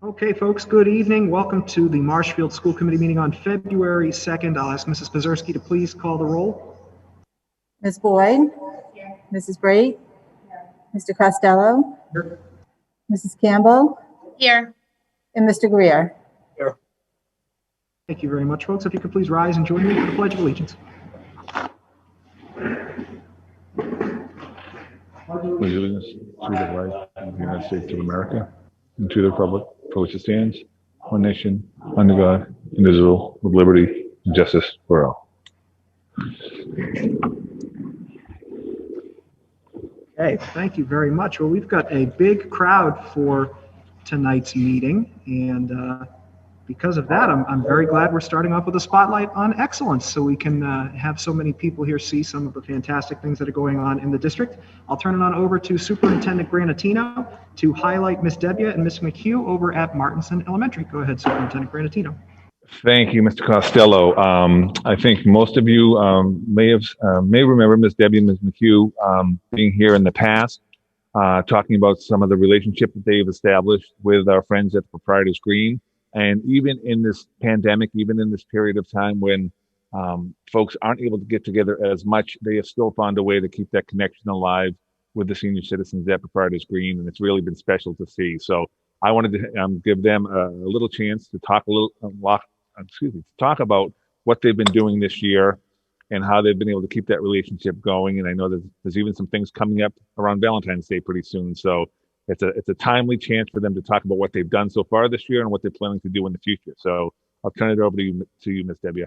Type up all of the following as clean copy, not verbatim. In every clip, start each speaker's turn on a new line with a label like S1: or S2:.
S1: Okay, folks, good evening. Welcome to the Marshfield School Committee meeting on February 2nd. I'll ask Mrs. Pazerski to please call the roll.
S2: Ms. Boyd? Mrs. Brate? Mr. Costello?
S1: Here.
S2: Mrs. Campbell?
S3: Here.
S2: And Mr. Greer?
S4: Here.
S1: Thank you very much, folks. If you could please rise and join me for the Pledge of Allegiance.
S4: Allegiance to the flag of the United States of America and to the republic for which it stands, one nation, under God, indivisible, with liberty and justice for all.
S1: Okay, thank you very much. Well, we've got a big crowd for tonight's meeting, and because of that, I'm very glad we're starting off with a spotlight on excellence, so we can have so many people here see some of the fantastic things that are going on in the district. I'll turn it on over to Superintendent Granatino to highlight Ms. Debbia and Ms. McHugh over at Martinson Elementary. Go ahead, Superintendent Granatino.
S4: Thank you, Mr. Costello. I think most of you may remember Ms. Debbie and Ms. McHugh being here in the past, talking about some of the relationship that they've established with our friends at Proprietors Green. And even in this pandemic, even in this period of time when folks aren't able to get together as much, they have still found a way to keep that connection alive with the senior citizens at Proprietors Green, and it's really been special to see. So I wanted to give them a little chance to talk talk about what they've been doing this year and how they've been able to keep that relationship going. And I know that there's even some things coming up around Valentine's Day pretty soon. So it's a timely chance for them to talk about what they've done so far this year and what they're planning to do in the future. So I'll turn it over to you, Ms. Debbia.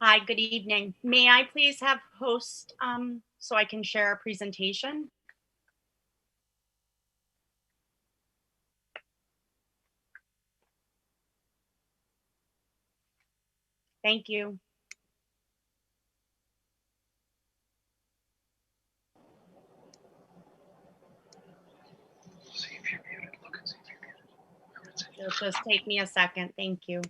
S3: Hi, good evening. May I please have host so I can share a presentation? Thank you. It'll just take me a second. Thank you.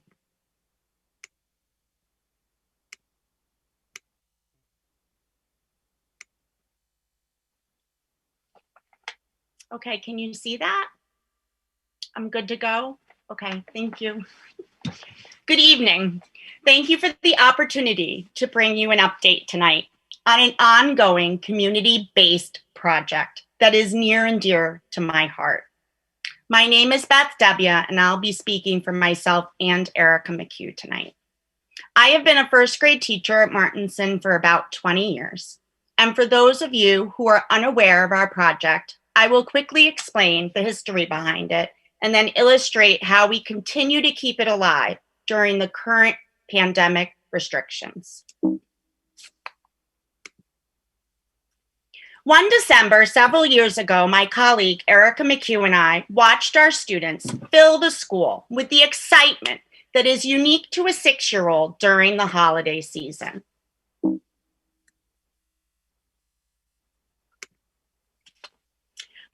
S3: Okay, can you see that? I'm good to go? Okay, thank you. Good evening. Thank you for the opportunity to bring you an update tonight on an ongoing community-based project that is near and dear to my heart. My name is Beth Debbia, and I'll be speaking for myself and Erica McHugh tonight. I have been a first grade teacher at Martinson for about 20 years. And for those of you who are unaware of our project, I will quickly explain the history behind it and then illustrate how we continue to keep it alive during the current pandemic restrictions. One December, several years ago, my colleague Erica McHugh and I watched our students fill the school with the excitement that is unique to a 6-year-old during the holiday season.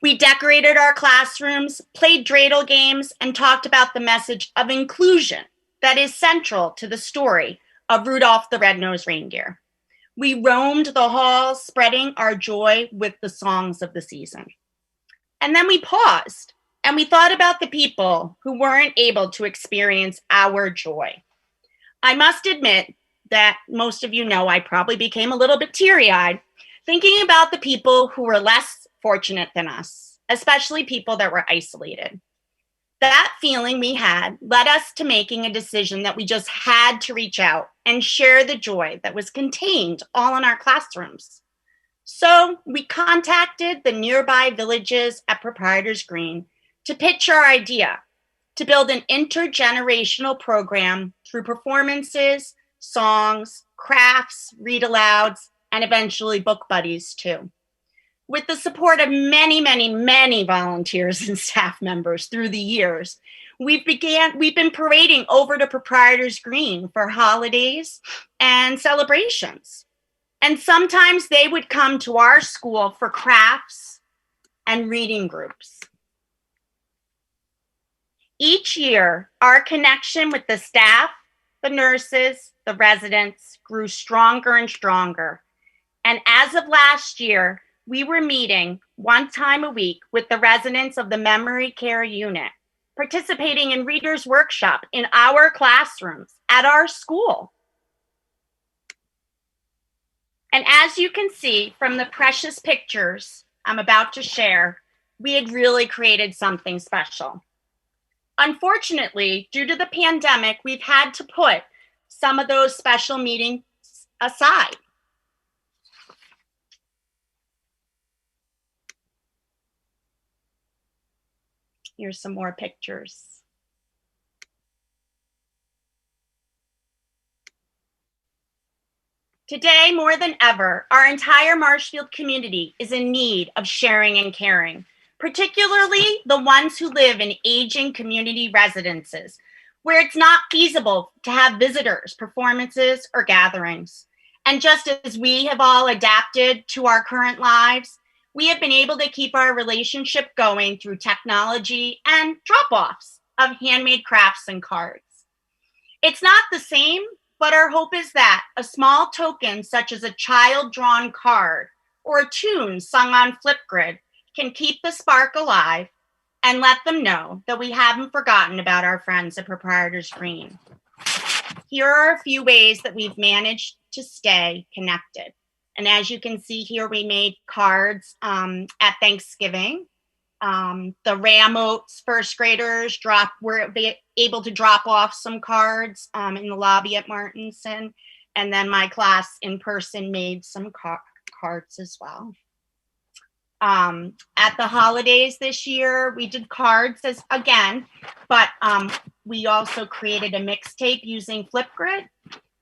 S3: We decorated our classrooms, played dreidel games, and talked about the message of inclusion that is central to the story of Rudolph the Red-Nosed Reindeer. We roamed the halls, spreading our joy with the songs of the season. And then we paused and we thought about the people who weren't able to experience our joy. I must admit that most of you know I probably became a little bit teary-eyed thinking about the people who were less fortunate than us, especially people that were isolated. That feeling we had led us to making a decision that we just had to reach out and share the joy that was contained all in our classrooms. So we contacted the nearby villages at Proprietors Green to pitch our idea to build an intergenerational program through performances, songs, crafts, read-alouds, and eventually book buddies too. With the support of many, many, many volunteers and staff members through the years, we've been parading over to Proprietors Green for holidays and celebrations. And sometimes they would come to our school for crafts and reading groups. Each year, our connection with the staff, the nurses, the residents grew stronger and stronger. And as of last year, we were meeting one time a week with the residents of the memory care unit, participating in Reader's Workshop in our classrooms at our school. And as you can see from the precious pictures I'm about to share, we had really created something special. Unfortunately, due to the pandemic, we've had to put some of those special meetings aside. Here's some more pictures. Today, more than ever, our entire Marshfield community is in need of sharing and caring, particularly the ones who live in aging community residences, where it's not feasible to have visitors, performances, or gatherings. And just as we have all adapted to our current lives, we have been able to keep our relationship going through technology and drop-offs of handmade crafts and cards. It's not the same, but our hope is that a small token such as a child-drawn card or a tune sung on Flipgrid can keep the spark alive and let them know that we haven't forgotten about our friends at Proprietors Green. Here are a few ways that we've managed to stay connected. And as you can see here, we made cards at Thanksgiving. The Ramos first graders were able to drop off some cards in the lobby at Martinson. And then my class in person made some cards as well. At the holidays this year, we did cards again, but we also created a mixtape using Flipgrid.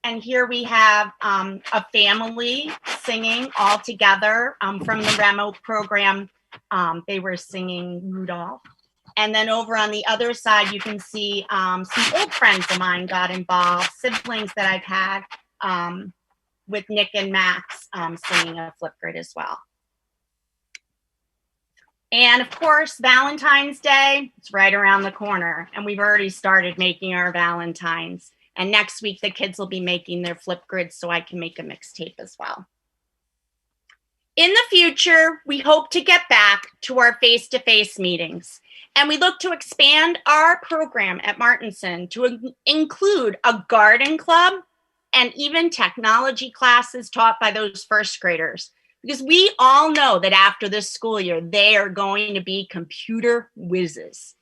S3: And here we have a family singing all together from the Remo program. They were singing Rudolph. And then over on the other side, you can see some old friends of mine got involved, siblings that I've had with Nick and Max singing a Flipgrid as well. And of course, Valentine's Day, it's right around the corner. And we've already started making our Valentines. And next week, the kids will be making their Flipgrids so I can make a mixtape as well. In the future, we hope to get back to our face-to-face meetings. And we look to expand our program at Martinson to include a garden club and even technology classes taught by those first graders. Because we all know that after this school year, they are going to be computer whizzes.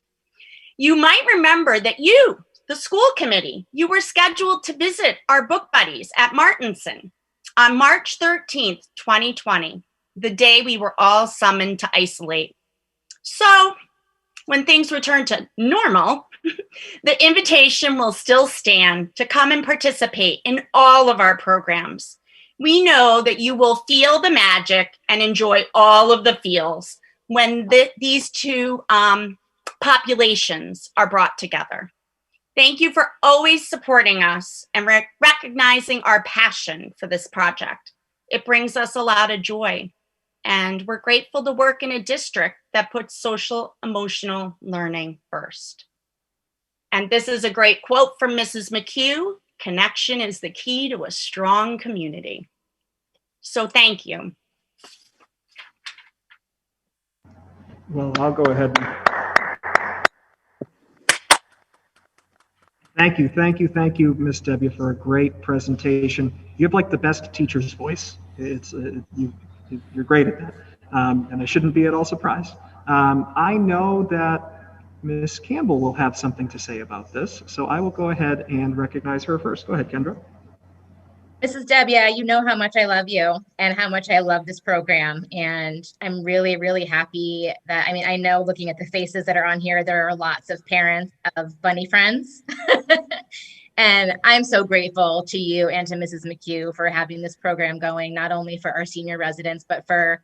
S3: You might remember that you, the school committee, you were scheduled to visit our book buddies at Martinson on March 13th, 2020, the day we were all summoned to isolate. So when things return to normal, the invitation will still stand to come and participate in all of our programs. We know that you will feel the magic and enjoy all of the feels when these two populations are brought together. Thank you for always supporting us and recognizing our passion for this project. It brings us a lot of joy, and we're grateful to work in a district that puts social emotional learning first. And this is a great quote from Mrs. McHugh: "Connection is the key to a strong community." So thank you.
S1: Well, I'll go ahead. Thank you, Miss Debbie, for a great presentation. You have like the best teacher's voice. You're great at that, and I shouldn't be at all surprised. I know that Miss Campbell will have something to say about this, so I will go ahead and recognize her first. Go ahead, Kendra.
S5: Mrs. Debbie, you know how much I love you and how much I love this program. And I'm really, really happy that, I know looking at the faces that are on here, there are lots of parents of bunny friends. And I'm so grateful to you and to Mrs. McHugh for having this program going, not only for our senior residents, but for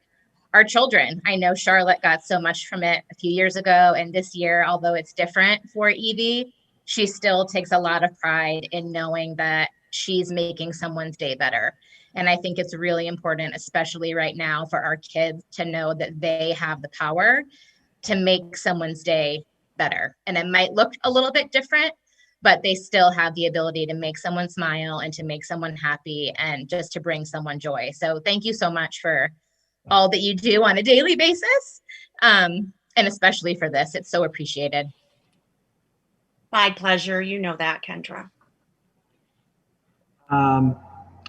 S5: our children. I know Charlotte got so much from it a few years ago, and this year, although it's different for Evie, she still takes a lot of pride in knowing that she's making someone's day better. And I think it's really important, especially right now, for our kids to know that they have the power to make someone's day better. And it might look a little bit different, but they still have the ability to make someone smile and to make someone happy and just to bring someone joy. So thank you so much for all that you do on a daily basis. And especially for this, it's so appreciated.
S3: My pleasure. You know that, Kendra.
S1: I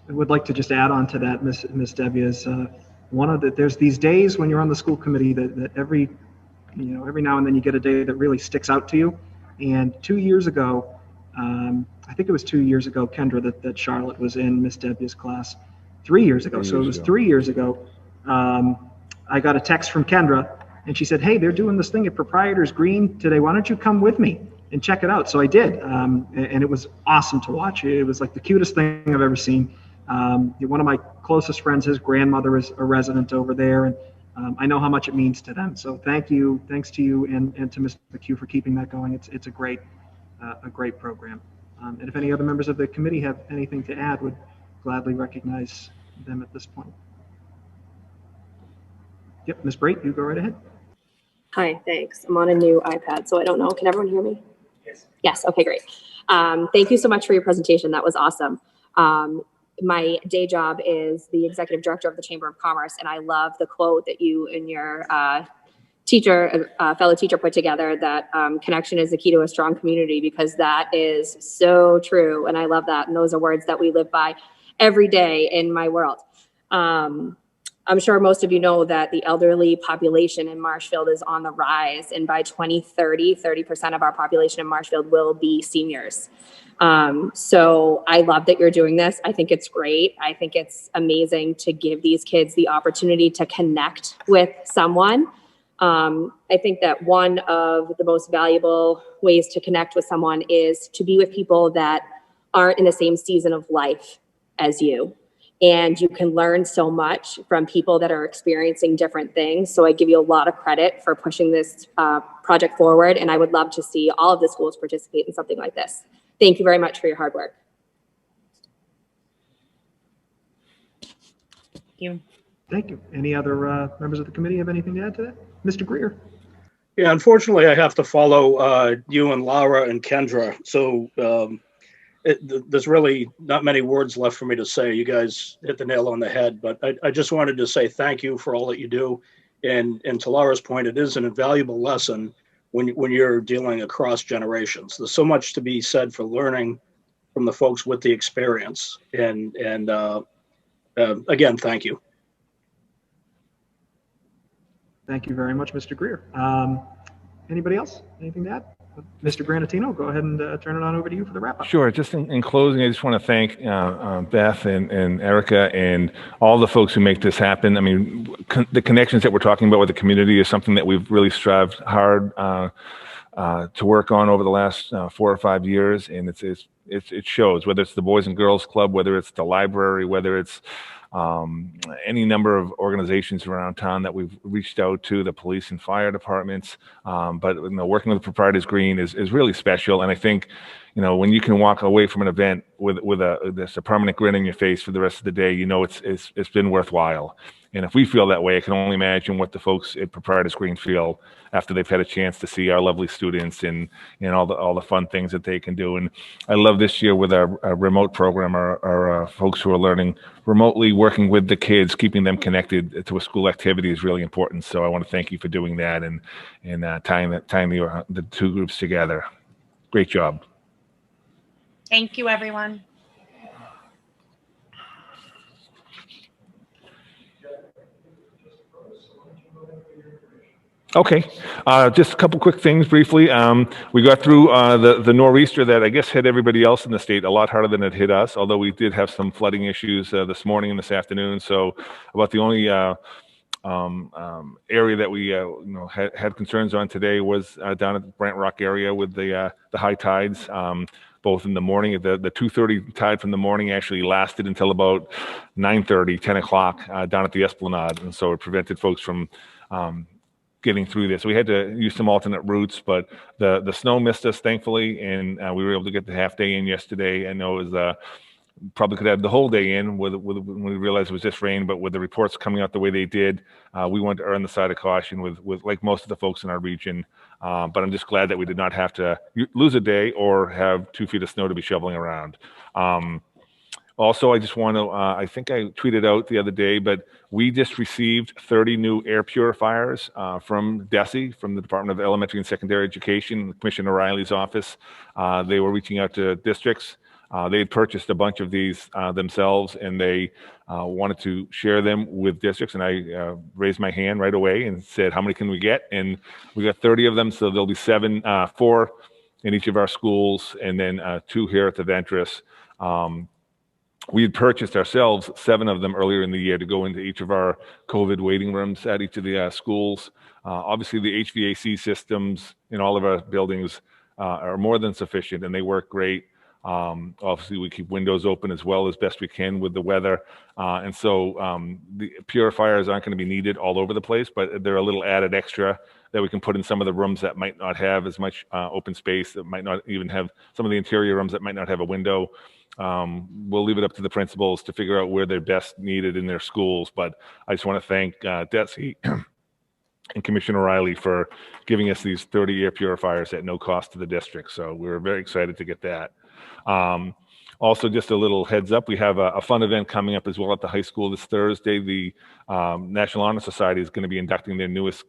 S1: would like to just add on to that, Miss Debbie, is there's these days when you're on the school committee that every now and then you get a day that really sticks out to you. And 2 years ago, I think it was 2 years ago, Kendra, that Charlotte was in Miss Debbie's class. 3 years ago. So it was 3 years ago. I got a text from Kendra and she said, "Hey, they're doing this thing at Proprietors Green today. Why don't you come with me and check it out?" So I did. And it was awesome to watch. It was like the cutest thing I've ever seen. One of my closest friends, his grandmother is a resident over there. And I know how much it means to them. So thanks to you and to Ms. McHugh for keeping that going. It's a great program. And if any other members of the committee have anything to add, would gladly recognize them at this point. Yep, Ms. Brate, you go right ahead.
S6: Hi, thanks. I'm on a new iPad, so I don't know. Can everyone hear me? Yes. Yes, okay, great. Thank you so much for your presentation. That was awesome. My day job is the executive director of the Chamber of Commerce, and I love the quote that you and your fellow teacher put together, that connection is the key to a strong community, because that is so true. And I love that. And those are words that we live by every day in my world. I'm sure most of you know that the elderly population in Marshfield is on the rise. And by 2030, 30% of our population in Marshfield will be seniors. So I love that you're doing this. I think it's great. I think it's amazing to give these kids the opportunity to connect with someone. I think that one of the most valuable ways to connect with someone is to be with people that aren't in the same season of life as you. And you can learn so much from people that are experiencing different things. So I give you a lot of credit for pushing this project forward. And I would love to see all of the schools participate in something like this. Thank you very much for your hard work.
S3: Thank you.
S1: Thank you. Any other members of the committee have anything to add to that? Mr. Greer.
S7: Yeah, unfortunately, I have to follow you and Laura and Kendra. So there's really not many words left for me to say. You guys hit the nail on the head, but I just wanted to say thank you for all that you do. And to Laura's point, it is an invaluable lesson when you're dealing across generations. There's so much to be said for learning from the folks with the experience. And again, thank you.
S1: Thank you very much, Mr. Greer. Anybody else? Anything to add? Mr. Granatino, go ahead and turn it on over to you for the wrap-up.
S4: Sure. Just in closing, I just want to thank Beth and Erica and all the folks who make this happen. I mean, the connections that we're talking about with the community is something that we've really strived hard to work on over the last 4 or 5 years, and it shows. Whether it's the Boys and Girls Club, whether it's the library, whether it's any number of organizations around town that we've reached out to, the police and fire departments. But working with Proprietors Green is really special. And I think, when you can walk away from an event with a permanent grin on your face for the rest of the day, it's been worthwhile. And if we feel that way, I can only imagine what the folks at Proprietors Green feel after they've had a chance to see our lovely students and all the fun things that they can do. And I love this year with our remote program, our folks who are learning remotely, working with the kids, keeping them connected to a school activity is really important. So I want to thank you for doing that and tying the two groups together. Great job.
S3: Thank you, everyone.
S4: Okay, just a couple quick things briefly. We got through the nor'easter that I guess hit everybody else in the state a lot harder than it hit us, although we did have some flooding issues this morning and this afternoon. So about the only area that we had concerns on today was down at the Brant Rock area with the high tides. Both in the morning, the 2:30 tide from the morning actually lasted until about 9:30, 10 o'clock down at the Esplanade. And so it prevented folks from getting through this. We had to use some alternate routes, but the snow missed us, thankfully, and we were able to get the half day in yesterday. I know it was probably could have the whole day in when we realized it was just rain, but with the reports coming out the way they did, we wanted to err on the side of caution with like most of the folks in our region. But I'm just glad that we did not have to lose a day or have 2 feet of snow to be shoveling around. Also, I just want to, I think I tweeted out the other day, but we just received 30 new air purifiers from DESE, from the Department of Elementary and Secondary Education, Commissioner Riley's office. They were reaching out to districts. They had purchased a bunch of these themselves, and they wanted to share them with districts. And I raised my hand right away and said, how many can we get? And we got 30 of them, so there'll be 4 in each of our schools, and then 2 here at the Ventris. We had purchased ourselves 7 of them earlier in the year to go into each of our COVID waiting rooms at each of the schools. Obviously, the HVAC systems in all of our buildings are more than sufficient, and they work great. Obviously, we keep windows open as well as best we can with the weather. And so the purifiers aren't going to be needed all over the place, but they're a little added extra that we can put in some of the rooms that might not have as much open space, that might not even have some of the interior rooms that might not have a window. We'll leave it up to the principals to figure out where they're best needed in their schools. But I just want to thank DESE and Commissioner Riley for giving us these 30 air purifiers at no cost to the district. So we were very excited to get that. Also, just a little heads up, we have a fun event coming up as well at the high school this Thursday. The National Honor Society is going to be inducting their newest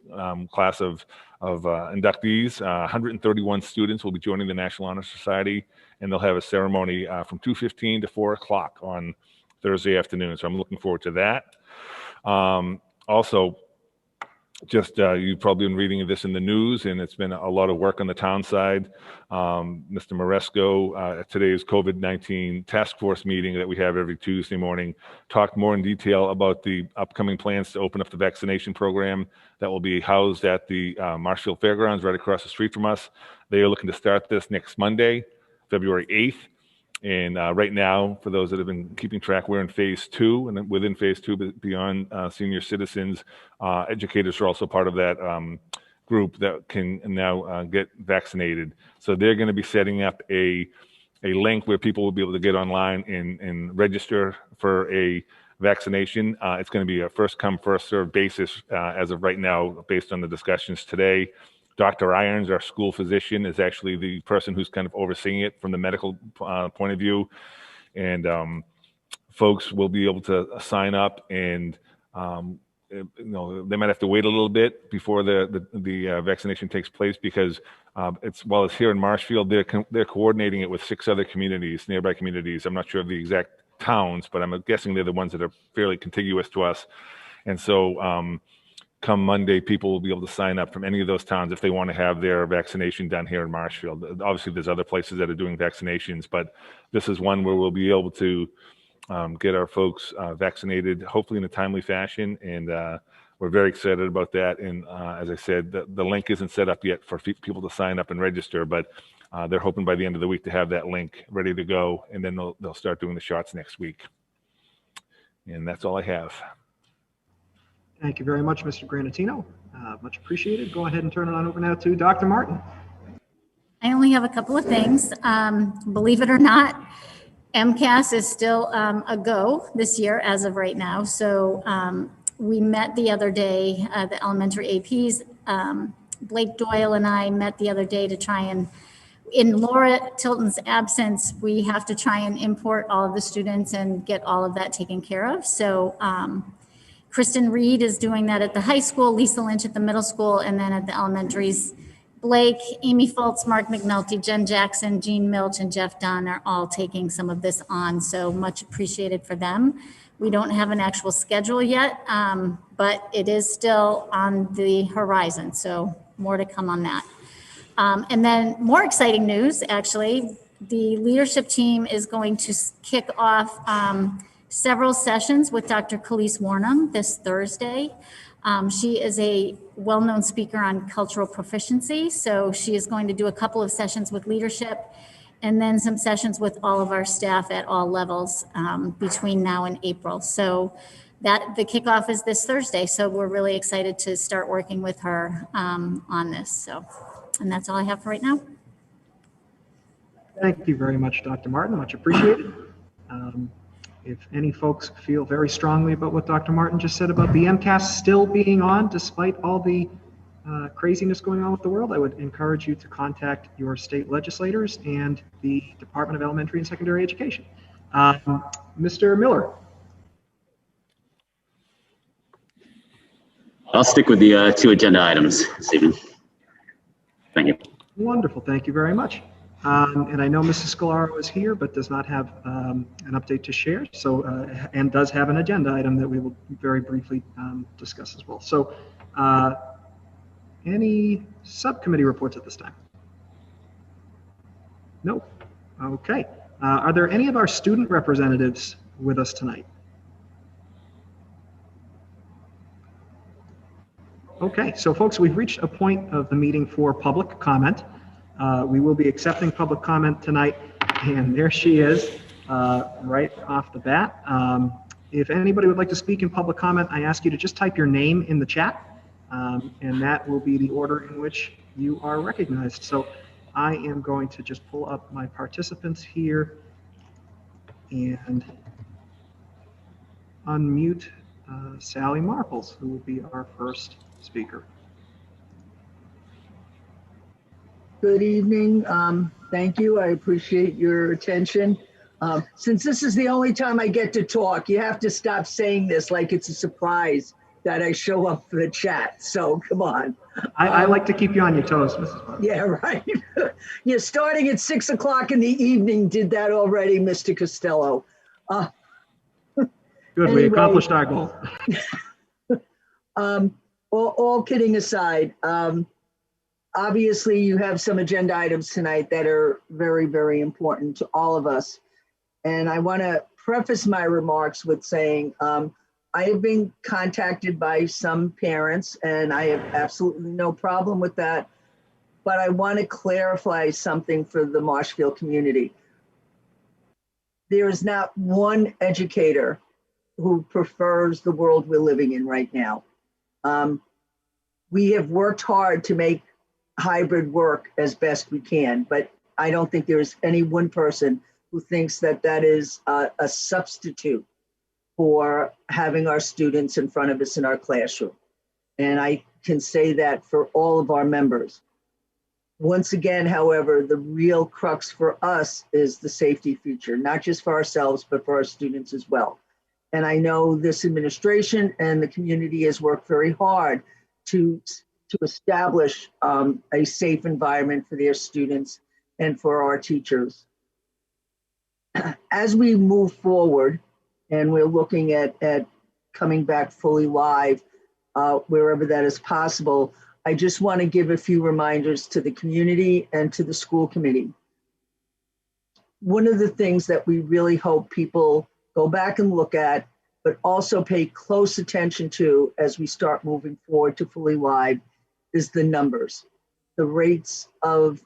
S4: class of inductees. 131 students will be joining the National Honor Society, and they'll have a ceremony from 2:15 to 4 o'clock on Thursday afternoon. So I'm looking forward to that. Also, just you've probably been reading this in the news, and it's been a lot of work on the town side. Mr. Maresco, at today's COVID-19 task force meeting that we have every Tuesday morning, talked more in detail about the upcoming plans to open up the vaccination program that will be housed at the Marshfield Fairgrounds right across the street from us. They are looking to start this next Monday, February 8th. And right now, for those that have been keeping track, we're in phase 2, and within phase 2, beyond senior citizens, educators are also part of that group that can now get vaccinated. So they're going to be setting up a link where people will be able to get online and register for a vaccination. It's going to be a first come, first served basis as of right now, based on the discussions today. Dr. Irons, our school physician, is actually the person who's kind of overseeing it from the medical point of view. And folks will be able to sign up, and they might have to wait a little bit before the vaccination takes place, because while it's here in Marshfield, they're coordinating it with 6 other communities, nearby communities. I'm not sure of the exact towns, but I'm guessing they're the ones that are fairly contiguous to us. And so come Monday, people will be able to sign up from any of those towns if they want to have their vaccination done here in Marshfield. Obviously, there's other places that are doing vaccinations, but this is one where we'll be able to get our folks vaccinated, hopefully in a timely fashion. And we're very excited about that. And as I said, the link isn't set up yet for people to sign up and register, but they're hoping by the end of the week to have that link ready to go. And then they'll start doing the shots next week. And that's all I have.
S1: Thank you very much, Mr. Granatino. Much appreciated. Go ahead and turn it on over now to Dr. Martin.
S8: I only have a couple of things. Believe it or not, MCAS is still a go this year as of right now. So we met the other day, the elementary APs. Blake Doyle and I met the other day to try and, in Laura Tilton's absence, we have to try and import all of the students and get all of that taken care of. So Kristen Reed is doing that at the high school, Lisa Lynch at the middle school, and then at the elementaries, Blake, Amy Fultz, Mark McNulty, Jen Jackson, Jean Milch, and Jeff Dunn are all taking some of this on. So much appreciated for them. We don't have an actual schedule yet, but it is still on the horizon. So more to come on that. And then more exciting news, actually, the leadership team is going to kick off several sessions with Dr. Khalees Warnham this Thursday. She is a well-known speaker on cultural proficiency. So she is going to do a couple of sessions with leadership and then some sessions with all of our staff at all levels between now and April. So the kickoff is this Thursday. So we're really excited to start working with her on this. So, and that's all I have for right now.
S1: Thank you very much, Dr. Martin. Much appreciated. If any folks feel very strongly about what Dr. Martin just said about the MCAS still being on despite all the craziness going on with the world, I would encourage you to contact your state legislators and the Department of Elementary and Secondary Education. Mr. Miller.
S9: I'll stick with the 2 agenda items this evening. Thank you.
S1: Wonderful. Thank you very much. And I know Mrs. Scalaro is here, but does not have an update to share. So, and does have an agenda item that we will very briefly discuss as well. So, any subcommittee reports at this time? No. Okay. Are there any of our student representatives with us tonight? Okay, so folks, we've reached a point of the meeting for public comment. We will be accepting public comment tonight, and there she is, right off the bat. If anybody would like to speak in public comment, I ask you to just type your name in the chat, and that will be the order in which you are recognized. So I am going to just pull up my participants here and unmute Sally Marples, who will be our first speaker.
S10: Good evening. Thank you. I appreciate your attention. Since this is the only time I get to talk, you have to stop saying this like it's a surprise that I show up for the chat. So come on.
S1: I like to keep you on your toes, Mrs. Marples.
S10: Yeah, right. You're starting at 6 o'clock in the evening. Did that already, Mr. Costello.
S1: Good,
S10: anyway,
S1: we accomplished our goal.
S10: All kidding aside, obviously you have some agenda items tonight that are very, very important to all of us. And I want to preface my remarks with saying, I have been contacted by some parents and I have absolutely no problem with that. But I want to clarify something for the Marshfield community. There is not one educator who prefers the world we're living in right now. We have worked hard to make hybrid work as best we can, but I don't think there's any one person who thinks that that is a substitute for having our students in front of us in our classroom. And I can say that for all of our members. Once again, however, the real crux for us is the safety feature, not just for ourselves, but for our students as well. And I know this administration and the community has worked very hard to establish a safe environment for their students and for our teachers. As we move forward, and we're looking at coming back fully live wherever that is possible, I just want to give a few reminders to the community and to the school committee. One of the things that we really hope people go back and look at, but also pay close attention to as we start moving forward to fully live, is the numbers, the rates of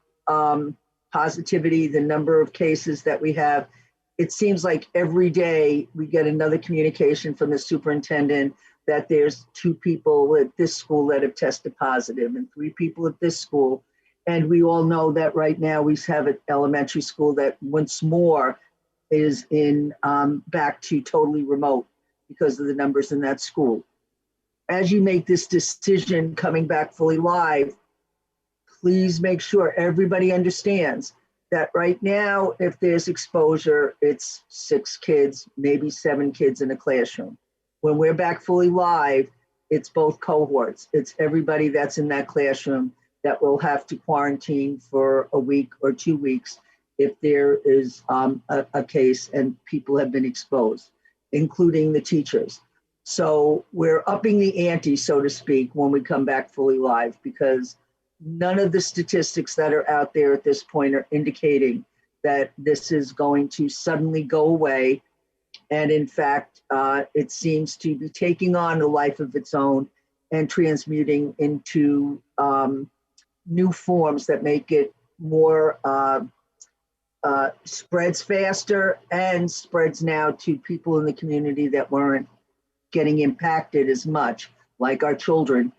S10: positivity, the number of cases that we have. It seems like every day we get another communication from the superintendent that there's 2 people at this school that have tested positive and 3 people at this school. And we all know that right now we have an elementary school that once more is in back to totally remote because of the numbers in that school. As you make this decision coming back fully live, please make sure everybody understands that right now, if there's exposure, it's 6 kids, maybe 7 kids in a classroom. When we're back fully live, it's both cohorts. It's everybody that's in that classroom that will have to quarantine for a week or 2 weeks if there is a case and people have been exposed, including the teachers. So we're upping the ante, so to speak, when we come back fully live, because none of the statistics that are out there at this point are indicating that this is going to suddenly go away. And in fact, it seems to be taking on a life of its own and transmuting into new forms that make it more, spreads faster and spreads now to people in the community that weren't getting impacted as much, like our children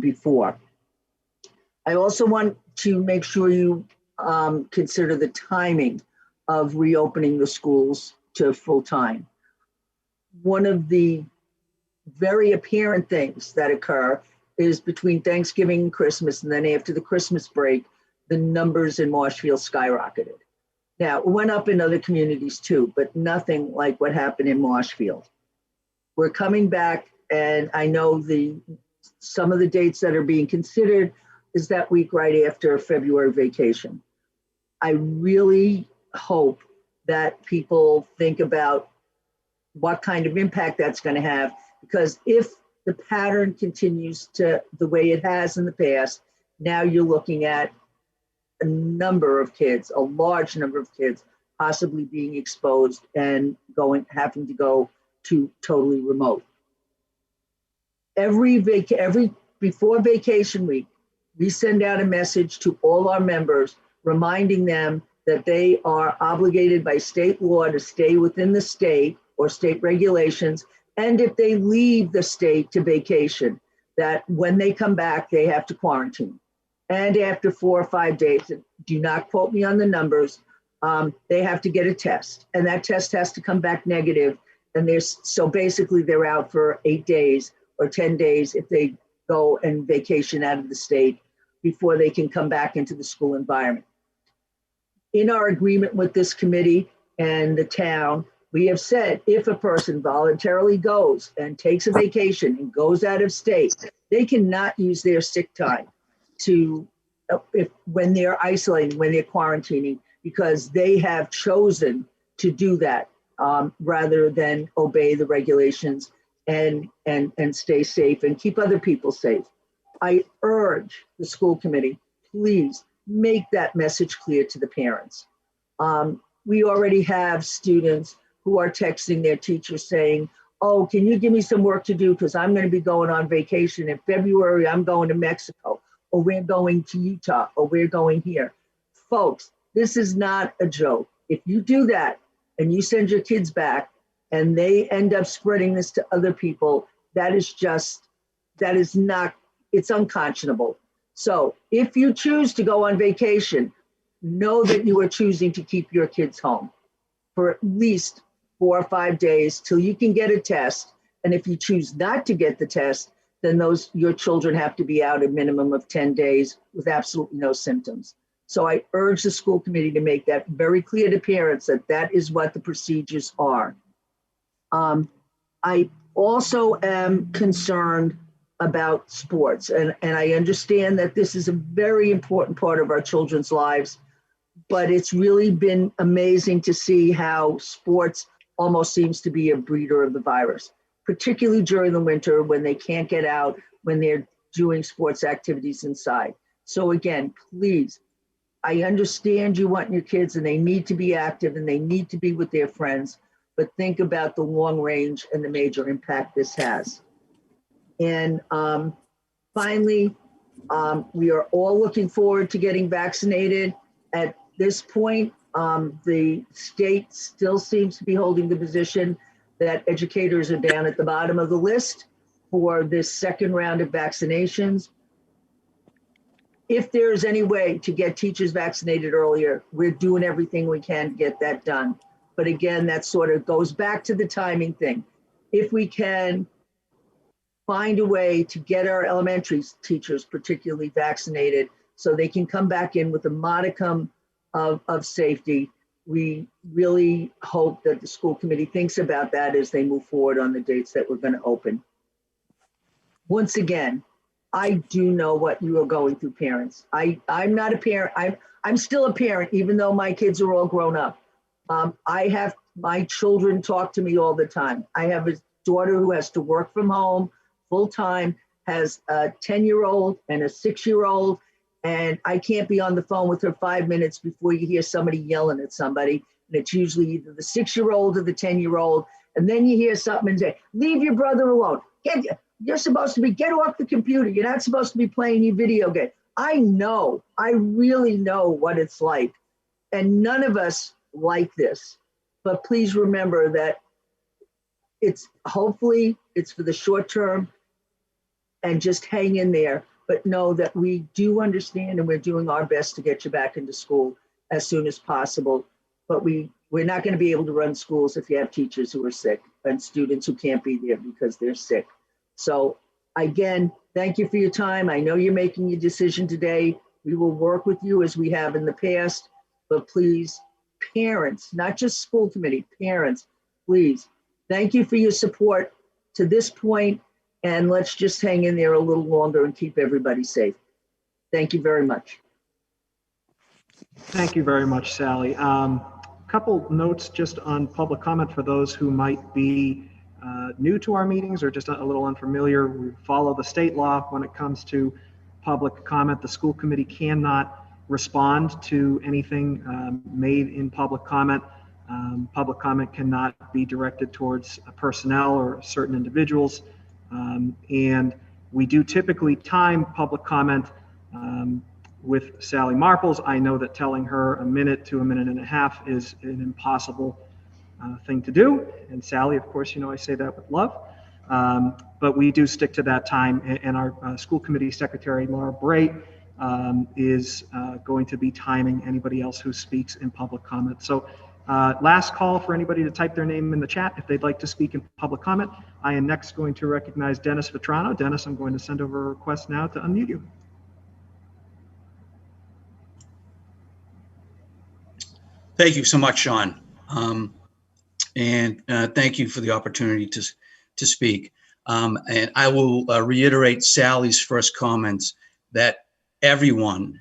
S10: before. I also want to make sure you consider the timing of reopening the schools to full time. One of the very apparent things that occur is between Thanksgiving and Christmas, and then after the Christmas break, the numbers in Marshfield skyrocketed. Now, it went up in other communities too, but nothing like what happened in Marshfield. We're coming back, and I know some of the dates that are being considered is that week right after February vacation. I really hope that people think about what kind of impact that's going to have, because if the pattern continues to the way it has in the past, now you're looking at a number of kids, a large number of kids possibly being exposed and having to go to totally remote. Before vacation week, we send out a message to all our members reminding them that they are obligated by state law to stay within the state or state regulations. And if they leave the state to vacation, that when they come back, they have to quarantine. And after 4 or 5 days, do not quote me on the numbers, they have to get a test. And that test has to come back negative. And so basically they're out for 8 days or 10 days if they go and vacation out of the state before they can come back into the school environment. In our agreement with this committee and the town, we have said if a person voluntarily goes and takes a vacation and goes out of state, they cannot use their sick time when they're isolating, when they're quarantining, because they have chosen to do that rather than obey the regulations and stay safe and keep other people safe. I urge the school committee, please make that message clear to the parents. We already have students who are texting their teachers saying, oh, can you give me some work to do? Because I'm going to be going on vacation in February. I'm going to Mexico, or we're going to Utah, or we're going here. Folks, this is not a joke. If you do that and you send your kids back and they end up spreading this to other people, it's unconscionable. So if you choose to go on vacation, know that you are choosing to keep your kids home for at least 4 or 5 days till you can get a test. And if you choose not to get the test, then your children have to be out a minimum of 10 days with absolutely no symptoms. So I urge the school committee to make that very clear to parents that that is what the procedures are. I also am concerned about sports, and I understand that this is a very important part of our children's lives, but it's really been amazing to see how sports almost seems to be a breeder of the virus, particularly during the winter when they can't get out, when they're doing sports activities inside. So again, please, I understand you want your kids and they need to be active and they need to be with their friends, but think about the long range and the major impact this has. And finally, we are all looking forward to getting vaccinated. At this point, the state still seems to be holding the position that educators are down at the bottom of the list for this second round of vaccinations. If there's any way to get teachers vaccinated earlier, we're doing everything we can to get that done. But again, that sort of goes back to the timing thing. If we can find a way to get our elementary teachers particularly vaccinated so they can come back in with a modicum of safety, we really hope that the school committee thinks about that as they move forward on the dates that we're going to open. Once again, I do know what you are going through, parents. I'm not a parent. I'm still a parent, even though my kids are all grown up. I have my children talk to me all the time. I have a daughter who has to work from home full time, has a 10-year-old and a 6-year-old, and I can't be on the phone with her 5 minutes before you hear somebody yelling at somebody. And it's usually either the 6-year-old or the 10-year-old. And then you hear something and say, leave your brother alone. You're supposed to get off the computer. You're not supposed to be playing your video game. I really know what it's like. And none of us like this. But please remember that hopefully it's for the short term, and just hang in there. But know that we do understand and we're doing our best to get you back into school as soon as possible. But we're not going to be able to run schools if you have teachers who are sick and students who can't be there because they're sick. So again, thank you for your time. I know you're making your decision today. We will work with you as we have in the past, but please parents, not just school committee, parents, please. Thank you for your support to this point, and let's just hang in there a little longer and keep everybody safe. Thank you very much.
S1: Thank you very much, Sally. Couple notes just on public comment for those who might be new to our meetings or just a little unfamiliar. We follow the state law when it comes to public comment. The school committee cannot respond to anything made in public comment. Public comment cannot be directed towards personnel or certain individuals. And we do typically time public comment with Sally Marples. I know that telling her a minute to a minute and a half is an impossible thing to do. And Sally, of course, you know I say that with love. But we do stick to that time. And our school committee secretary, Laura Bray, is going to be timing anybody else who speaks in public comment. So last call for anybody to type their name in the chat if they'd like to speak in public comment. I am next going to recognize Dennis Vetrano. Dennis, I'm going to send over a request now to unmute you.
S11: Thank you so much, Sean. And thank you for the opportunity to speak. And I will reiterate Sally's first comments that everyone,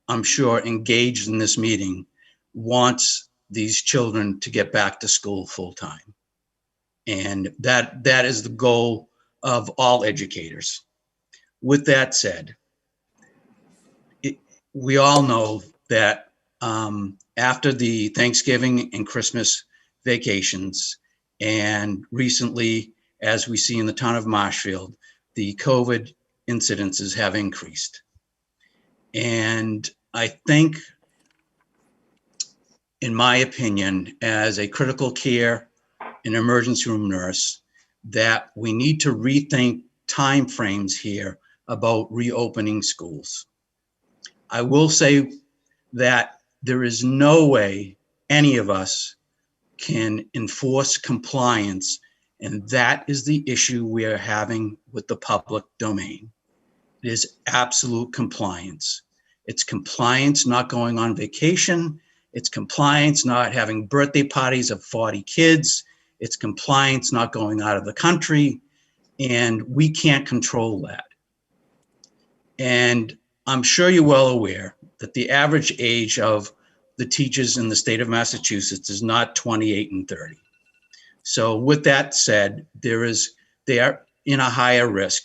S11: I'm sure, engaged in this meeting wants these children to get back to school full time. And that is the goal of all educators. With that said, we all know that after the Thanksgiving and Christmas vacations, and recently, as we see in the town of Marshfield, the COVID incidences have increased. And I think, in my opinion, as a critical care and emergency room nurse, that we need to rethink timeframes here about reopening schools. I will say that there is no way any of us can enforce compliance, and that is the issue we are having with the public domain. It is absolute compliance. It's compliance not going on vacation. It's compliance not having birthday parties of 40 kids. It's compliance not going out of the country, and we can't control that. And I'm sure you're well aware that the average age of the teachers in the state of Massachusetts is not 28 and 30. So with that said, they are in a higher risk.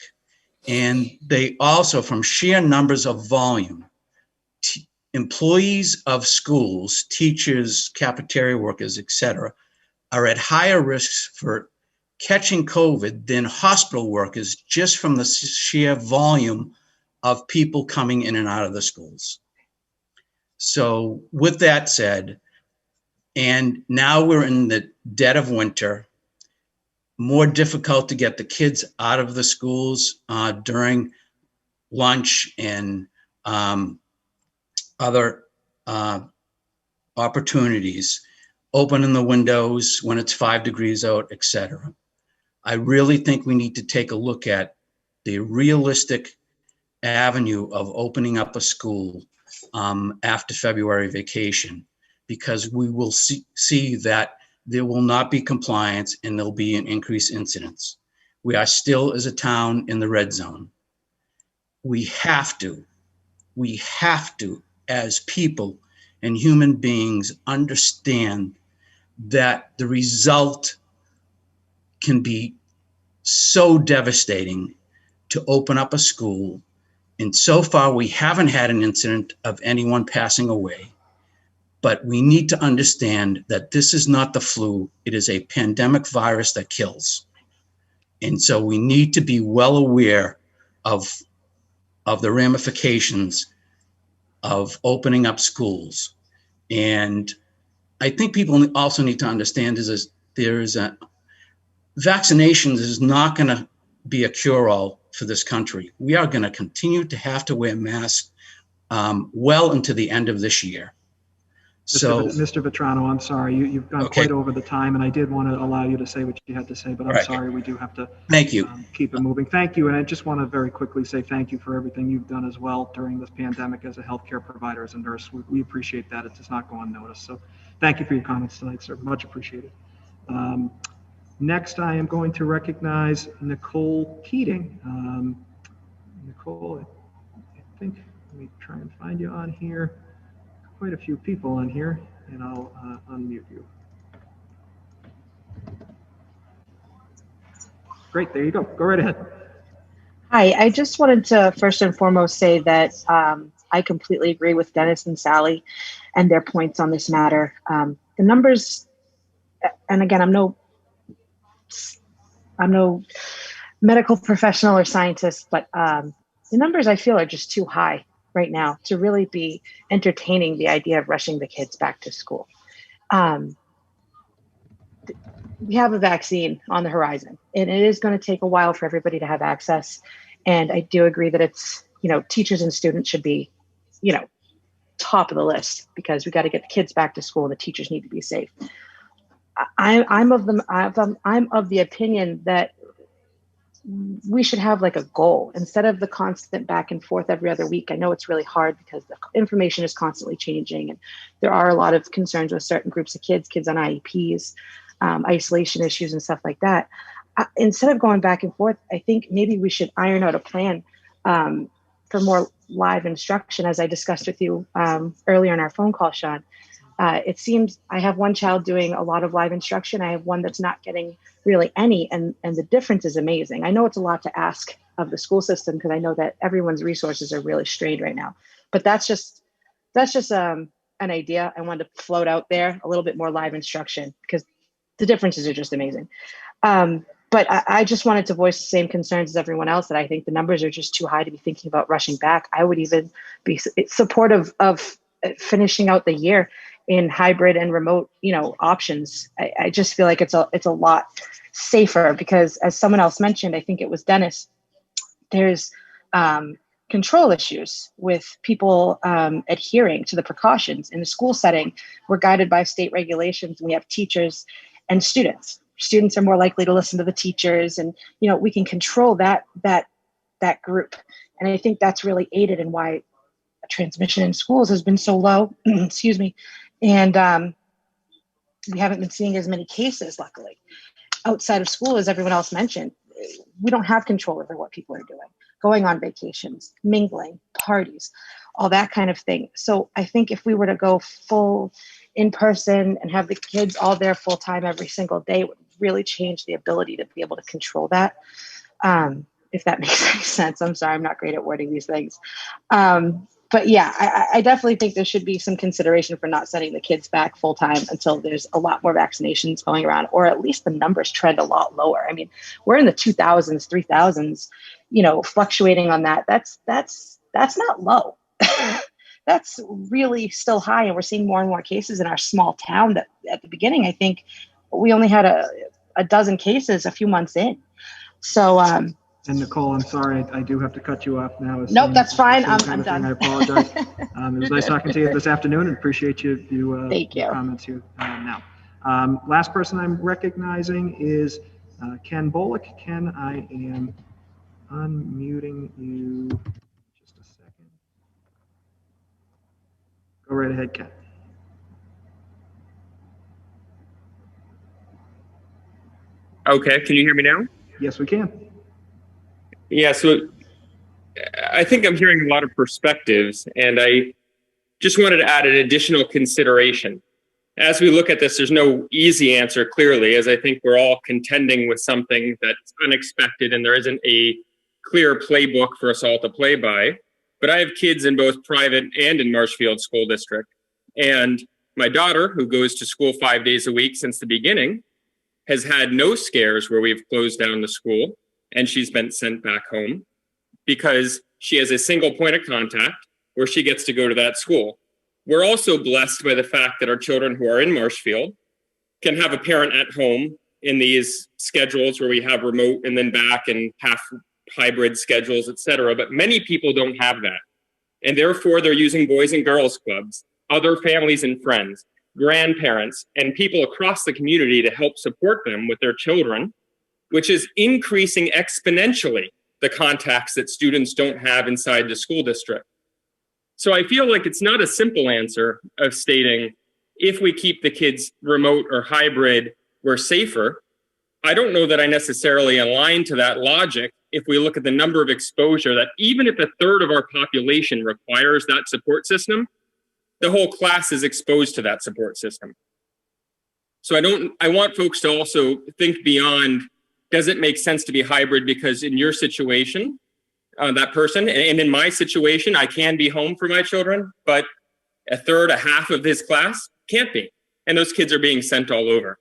S11: And they also, from sheer numbers of volume, employees of schools, teachers, cafeteria workers, etc., are at higher risks for catching COVID than hospital workers, just from the sheer volume of people coming in and out of the schools. So with that said, and now we're in the dead of winter, more difficult to get the kids out of the schools during lunch and other opportunities, opening the windows when it's 5 degrees out, etc. I really think we need to take a look at the realistic avenue of opening up a school after February vacation, because we will see that there will not be compliance and there'll be an increased incidence. We are still, as a town, in the red zone. We have to, as people and human beings, understand that the result can be so devastating to open up a school. And so far, we haven't had an incident of anyone passing away. But we need to understand that this is not the flu. It is a pandemic virus that kills. And so we need to be well aware of the ramifications of opening up schools. And I think people also need to understand is vaccinations is not going to be a cure-all for this country. We are going to continue to have to wear masks well into the end of this year. So,
S1: Mr. Vetrano, I'm sorry, you've gone
S11: Okay.
S1: quite over the time, and I did want to allow you to say what you had to say, but I'm
S11: Right.
S1: sorry, we do have to
S11: thank you.
S1: keep it moving. Thank you, and I just want to very quickly say thank you for everything you've done as well during this pandemic as a healthcare provider, as a nurse. We appreciate that. It does not go unnoticed. So thank you for your comments tonight, sir. Much appreciated. Next, I am going to recognize Nicole Keating. Nicole, I think, let me try and find you on here. Quite a few people on here, and I'll unmute you. Great, there you go. Go right ahead.
S12: Hi, I just wanted to first and foremost say that I completely agree with Dennis and Sally and their points on this matter. The numbers, and again, I'm no medical professional or scientist, but the numbers I feel are just too high right now to really be entertaining the idea of rushing the kids back to school. We have a vaccine on the horizon, and it is going to take a while for everybody to have access. And I do agree that it's, teachers and students should be, top of the list, because we got to get the kids back to school and the teachers need to be safe. I'm of the opinion that we should have like a goal instead of the constant back and forth every other week. I know it's really hard because the information is constantly changing, and there are a lot of concerns with certain groups of kids on IEPs, isolation issues and stuff like that. Instead of going back and forth, I think maybe we should iron out a plan for more live instruction, as I discussed with you earlier in our phone call, Sean. It seems I have one child doing a lot of live instruction. I have one that's not getting really any, and the difference is amazing. I know it's a lot to ask of the school system because I know that everyone's resources are really strained right now. But that's just an idea I wanted to float out there, a little bit more live instruction, because the differences are just amazing. But I just wanted to voice the same concerns as everyone else, that I think the numbers are just too high to be thinking about rushing back. I would even be supportive of finishing out the year in hybrid and remote, options. I just feel like it's a lot safer because, as someone else mentioned, I think it was Dennis, there's control issues with people adhering to the precautions. In the school setting, we're guided by state regulations, and we have teachers and students. Students are more likely to listen to the teachers, and we can control that group. And I think that's really aided in why transmission in schools has been so low. Excuse me. And we haven't been seeing as many cases, luckily. Outside of school, as everyone else mentioned, we don't have control over what people are doing, going on vacations, mingling, parties, all that kind of thing. So I think if we were to go full in person and have the kids all there full time every single day, it would really change the ability to be able to control that. If that makes any sense. I'm sorry, I'm not great at wording these things. But yeah, I definitely think there should be some consideration for not sending the kids back full time until there's a lot more vaccinations going around, or at least the numbers trend a lot lower. I mean, we're in the 2000s, 3000s, fluctuating on that. That's not low. That's really still high. And we're seeing more and more cases in our small town that at the beginning, I think we only had a dozen cases a few months in. So,
S1: and Nicole, I'm sorry, I do have to cut you off now.
S12: Nope, that's fine. I'm done.
S1: I apologize. It was nice talking to you this afternoon, and appreciate you
S12: Thank you.
S1: comments here now. Last person I'm recognizing is Ken Bullock. Ken, I am unmuting you. Just a second. Go right ahead, Ken.
S13: Okay, can you hear me now?
S1: Yes, we can.
S13: Yeah, so I think I'm hearing a lot of perspectives, and I just wanted to add an additional consideration. As we look at this, there's no easy answer, clearly, as I think we're all contending with something that's unexpected, and there isn't a clear playbook for us all to play by. But I have kids in both private and in Marshfield School District. And my daughter, who goes to school 5 days a week since the beginning, has had no scares where we've closed down the school and she's been sent back home because she has a single point of contact where she gets to go to that school. We're also blessed by the fact that our children who are in Marshfield can have a parent at home in these schedules where we have remote and then back and half hybrid schedules, et cetera. But many people don't have that. And therefore, they're using boys and girls clubs. other families and friends, grandparents, and people across the community to help support them with their children, which is increasing exponentially the contacts that students don't have inside the school district. So I feel like it's not a simple answer of stating, if we keep the kids remote or hybrid, we're safer. I don't know that I necessarily align to that logic if we look at the number of exposure that even if a third of our population requires that support system, the whole class is exposed to that support system. So I want folks to also think beyond, does it make sense to be hybrid? Because in your situation, that person, and in my situation, I can be home for my children, but a third, a half of his class can't be. And those kids are being sent all over.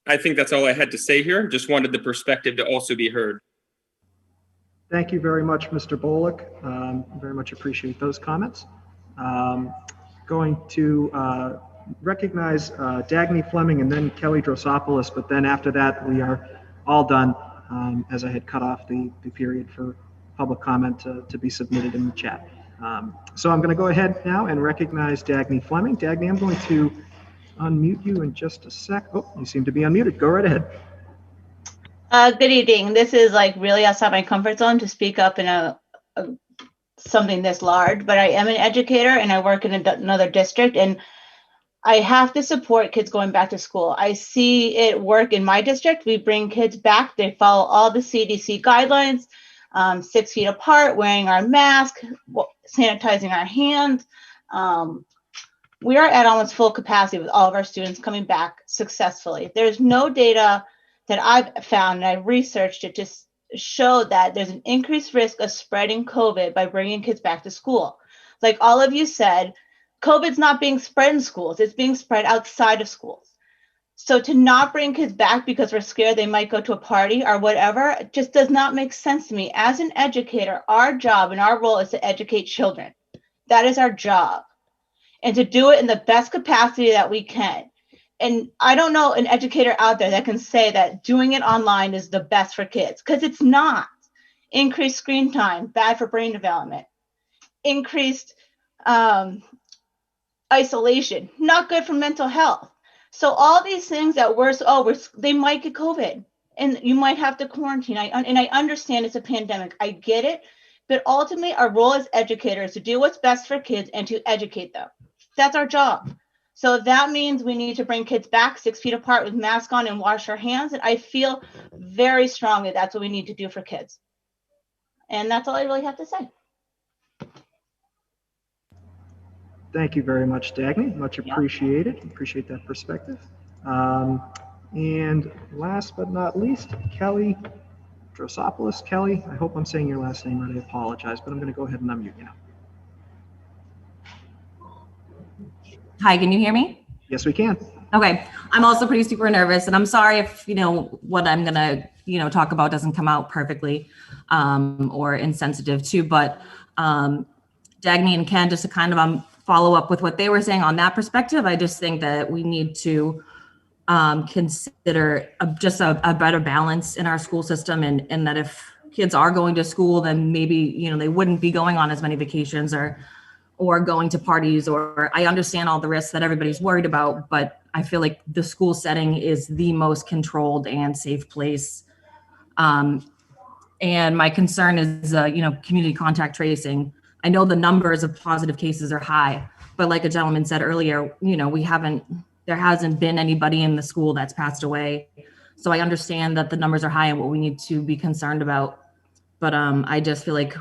S13: I think that's all I had to say here. Just wanted the perspective to also be heard.
S1: Thank you very much, Mr. Bolick. Very much appreciate those comments. Going to recognize Dagny Fleming and then Kelly Drosopoulos, but then after that, we are all done, as I had cut off the period for public comment to be submitted in the chat. So I'm going to go ahead now and recognize Dagny Fleming. Dagny, I'm going to unmute you in just a sec. Oh, you seem to be unmuted. Go right ahead.
S14: Good evening. This is like really outside my comfort zone to speak up in something this large, but I am an educator and I work in another district, and I have to support kids going back to school. I see it work in my district. We bring kids back. They follow all the CDC guidelines, 6 feet apart, wearing our mask, sanitizing our hands. We are at almost full capacity with all of our students coming back successfully. There's no data that I've found, and I've researched it to show that there's an increased risk of spreading COVID by bringing kids back to school. Like all of you said, COVID's not being spread in schools, it's being spread outside of schools. So to not bring kids back because we're scared they might go to a party or whatever, just does not make sense to me. As an educator, our job and our role is to educate children. That is our job. And to do it in the best capacity that we can. And I don't know an educator out there that can say that doing it online is the best for kids, because it's not. Increased screen time, bad for brain development. Increased isolation, not good for mental health. So all these things that they might get COVID and you might have to quarantine. And I understand it's a pandemic. I get it. But ultimately, our role as educators is to do what's best for kids and to educate them. That's our job. So that means we need to bring kids back 6 feet apart with masks on and wash our hands. And I feel very strongly that's what we need to do for kids. And that's all I really have to say.
S1: Thank you very much, Dagny. Much appreciated. Appreciate that perspective. And last but not least, Kelly Drosopoulos. Kelly, I hope I'm saying your last name right. I apologize, but I'm going to go ahead and unmute you now.
S15: Hi, can you hear me?
S1: Yes, we can.
S15: Okay. I'm also pretty super nervous, and I'm sorry if, what I'm going to, talk about doesn't come out perfectly or insensitive too, but Dagny and Ken, just to kind of follow up with what they were saying on that perspective, I just think that we need to consider just a better balance in our school system, and that if kids are going to school, then maybe, they wouldn't be going on as many vacations or going to parties, or I understand all the risks that everybody's worried about, but I feel like the school setting is the most controlled and safe place. And my concern is, community contact tracing. I know the numbers of positive cases are high, but like a gentleman said earlier, there hasn't been anybody in the school that's passed away. So I understand that the numbers are high and what we need to be concerned about. But I just feel like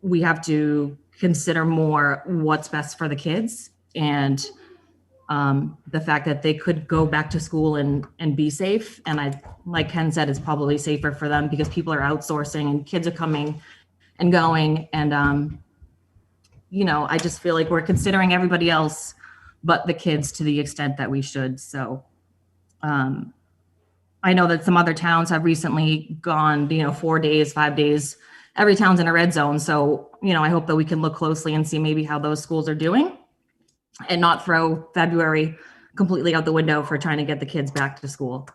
S15: we have to consider more what's best for the kids, and the fact that they could go back to school and be safe. And like Ken said, it's probably safer for them because people are outsourcing and kids are coming and going. And, I just feel like we're considering everybody else but the kids to the extent that we should. So I know that some other towns have recently gone, 4 days, 5 days. Every town's in a red zone. So, I hope that we can look closely and see maybe how those schools are doing and not throw February completely out the window for trying to get the kids back to school.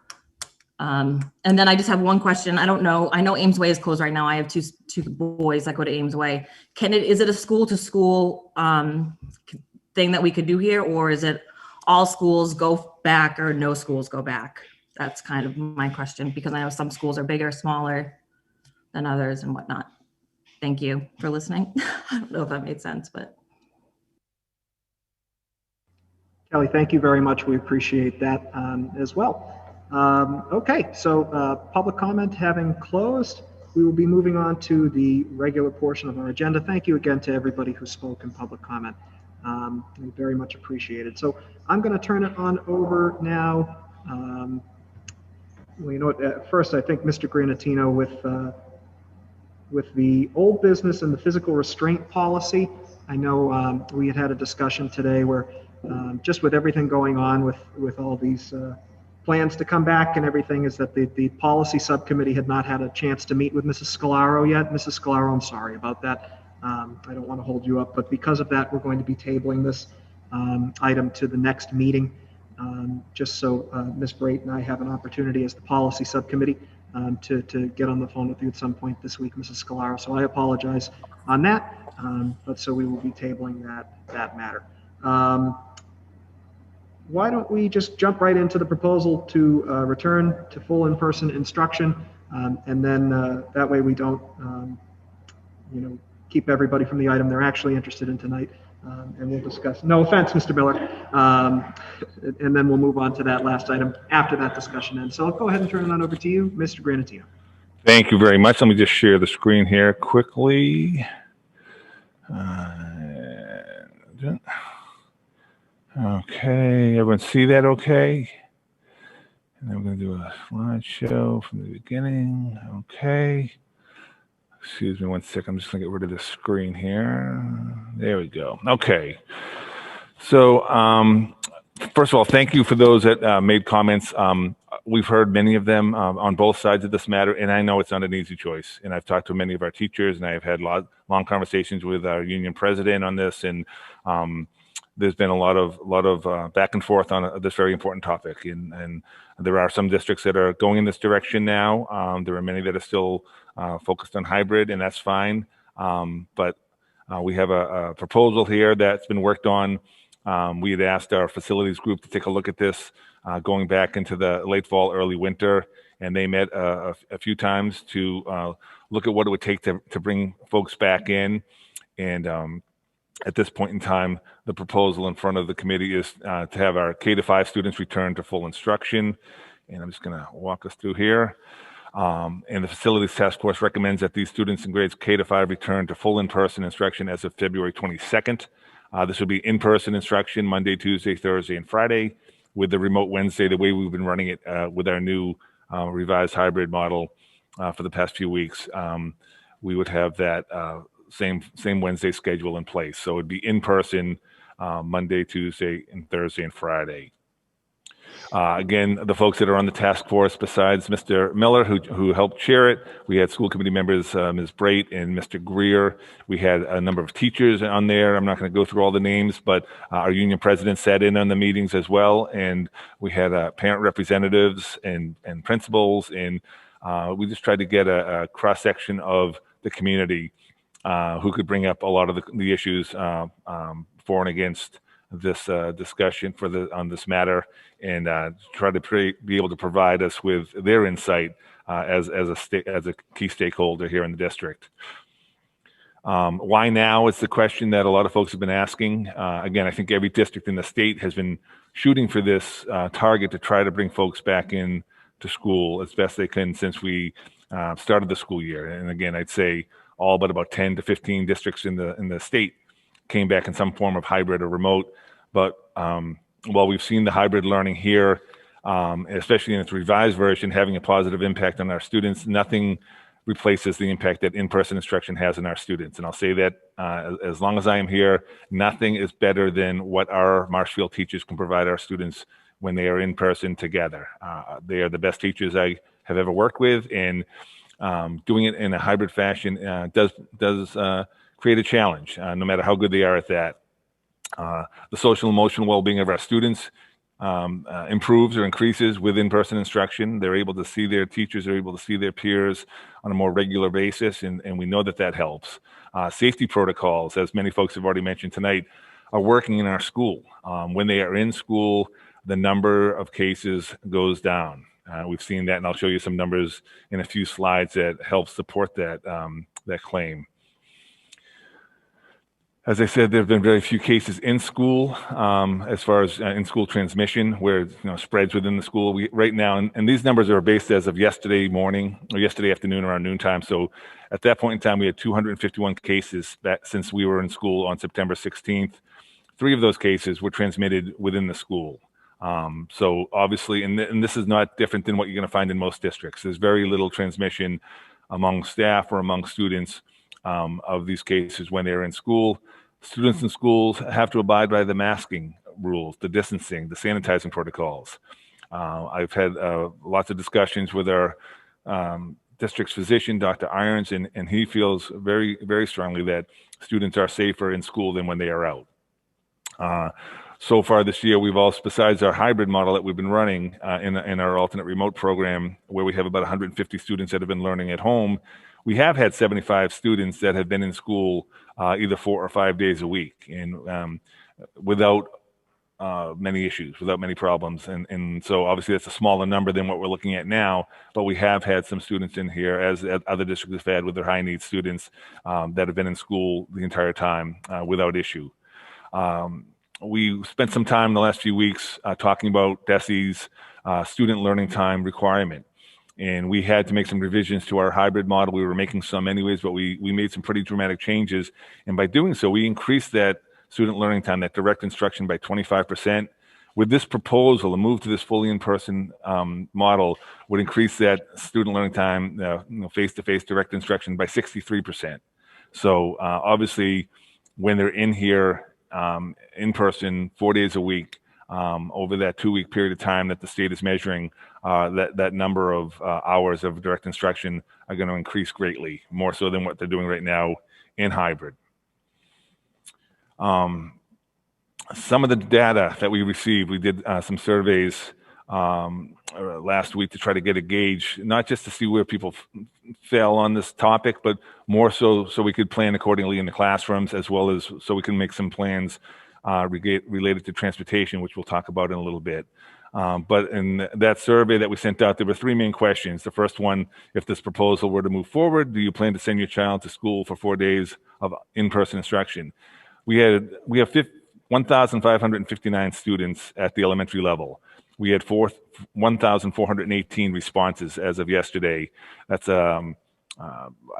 S15: And then I just have one question. I don't know. I know Ames Way is closed right now. I have two boys that go to Ames Way. Is it a school to school thing that we could do here, or is it all schools go back or no schools go back? That's kind of my question, because I know some schools are bigger, smaller than others and whatnot. Thank you for listening. I don't know if that made sense, but.
S1: Kelly, thank you very much. We appreciate that as well. Okay, so public comment having closed, we will be moving on to the regular portion of our agenda. Thank you again to everybody who spoke in public comment. We very much appreciate it. So I'm going to turn it on over now. Well, you know what, first, I think Mr. Granatino with the old business and the physical restraint policy. I know we had a discussion today where just with everything going on with all these plans to come back and everything, is that the policy subcommittee had not had a chance to meet with Mrs. Scalaro yet. Mrs. Scalaro, I'm sorry about that. I don't want to hold you up, but because of that, we're going to be tabling this item to the next meeting, just so Ms. Brate and I have an opportunity as the policy subcommittee to get on the phone with you at some point this week, Mrs. Scalaro. So I apologize on that, but so we will be tabling that matter. Why don't we just jump right into the proposal to return to full in-person instruction, and then that way we don't, keep everybody from the item they're actually interested in tonight, and we'll discuss. No offense, Mr. Miller, and then we'll move on to that last item after that discussion ends. So I'll go ahead and turn it on over to you, Mr. Granatino.
S4: Thank you very much. Let me just share the screen here quickly. Okay, everyone see that okay? And then we're going to do a slideshow from the beginning. Okay. Excuse me one second. I'm just going to get rid of this screen here. There we go. Okay. So, first of all, thank you for those that made comments. We've heard many of them on both sides of this matter, and I know it's not an easy choice. And I've talked to many of our teachers, and I've had long conversations with our union president on this, and there's been a lot of back and forth on this very important topic. And there are some districts that are going in this direction now. There are many that are still focused on hybrid, and that's fine. But we have a proposal here that's been worked on. We had asked our facilities group to take a look at this going back into the late fall, early winter, and they met a few times to look at what it would take to bring folks back in. And at this point in time, the proposal in front of the committee is to have our K-5 students return to full instruction. And I'm just going to walk us through here. And the Facilities Task Force recommends that these students in grades K-5 return to full in-person instruction as of February 22nd. This would be in-person instruction Monday, Tuesday, Thursday, and Friday, with the remote Wednesday, the way we've been running it with our new revised hybrid model for the past few weeks. We would have that same Wednesday schedule in place. So it'd be in person Monday, Tuesday, and Thursday and Friday. Again, the folks that are on the task force, besides Mr. Miller, who helped chair it, we had school committee members, Ms. Brate and Mr. Greer. We had a number of teachers on there. I'm not going to go through all the names, but our union president sat in on the meetings as well. And we had parent representatives and principals. And we just tried to get a cross-section of the community who could bring up a lot of the issues for and against this discussion on this matter, and try to be able to provide us with their insight as a key stakeholder here in the district. Why now is the question that a lot of folks have been asking. Again, I think every district in the state has been shooting for this target to try to bring folks back in to school as best they can since we started the school year. And again, I'd say all but about 10 to 15 districts in the state came back in some form of hybrid or remote. But while we've seen the hybrid learning here, especially in its revised version, having a positive impact on our students, nothing replaces the impact that in-person instruction has on our students. And I'll say that as long as I am here, nothing is better than what our Marshfield teachers can provide our students when they are in person together. They are the best teachers I have ever worked with, and doing it in a hybrid fashion does create a challenge, no matter how good they are at that. The social and emotional well-being of our students improves or increases with in-person instruction. They're able to see their teachers, they're able to see their peers on a more regular basis, and we know that helps. Safety protocols, as many folks have already mentioned tonight, are working in our school. When they are in school, the number of cases goes down. We've seen that, and I'll show you some numbers in a few slides that help support that, that claim. As I said, there have been very few cases in school as far as in-school transmission, where spreads within the school. Right now, and these numbers are based as of yesterday morning or yesterday afternoon around noontime. So at that point in time, we had 251 cases since we were in school on September 16th. 3 of those cases were transmitted within the school. So obviously, and this is not different than what you're going to find in most districts. There's very little transmission among staff or among students of these cases when they're in school. Students in schools have to abide by the masking rules, the distancing, the sanitizing protocols. I've had lots of discussions with our district's physician, Dr. Irons, and he feels very, very strongly that students are safer in school than when they are out. So far this year, we've also, besides our hybrid model that we've been running in our alternate remote program, where we have about 150 students that have been learning at home, we have had 75 students that have been in school either 4 or 5 days a week, and without many issues, without many problems. And so obviously that's a smaller number than what we're looking at now, but we have had some students in here, as other districts have had with their high needs students that have been in school the entire time without issue. We spent some time in the last few weeks talking about DESE's student learning time requirement. And we had to make some revisions to our hybrid model. We were making some anyways, but we made some pretty dramatic changes. And by doing so, we increased that student learning time, that direct instruction, by 25%. With this proposal, a move to this fully in-person model would increase that student learning time, face-to-face direct instruction, by 63%. So obviously, when they're in here in person 4 days a week, over that 2-week period of time that the state is measuring, that number of hours of direct instruction are going to increase greatly, more so than what they're doing right now in hybrid. Some of the data that we received, we did some surveys last week to try to get a gauge, not just to see where people fail on this topic, but more so we could plan accordingly in the classrooms, as well as so we can make some plans related to transportation, which we'll talk about in a little bit. But in that survey that we sent out, there were 3 main questions. The first one, if this proposal were to move forward, do you plan to send your child to school for 4 days of in-person instruction? We have 1,559 students at the elementary level. We had 1,418 responses as of yesterday. That's I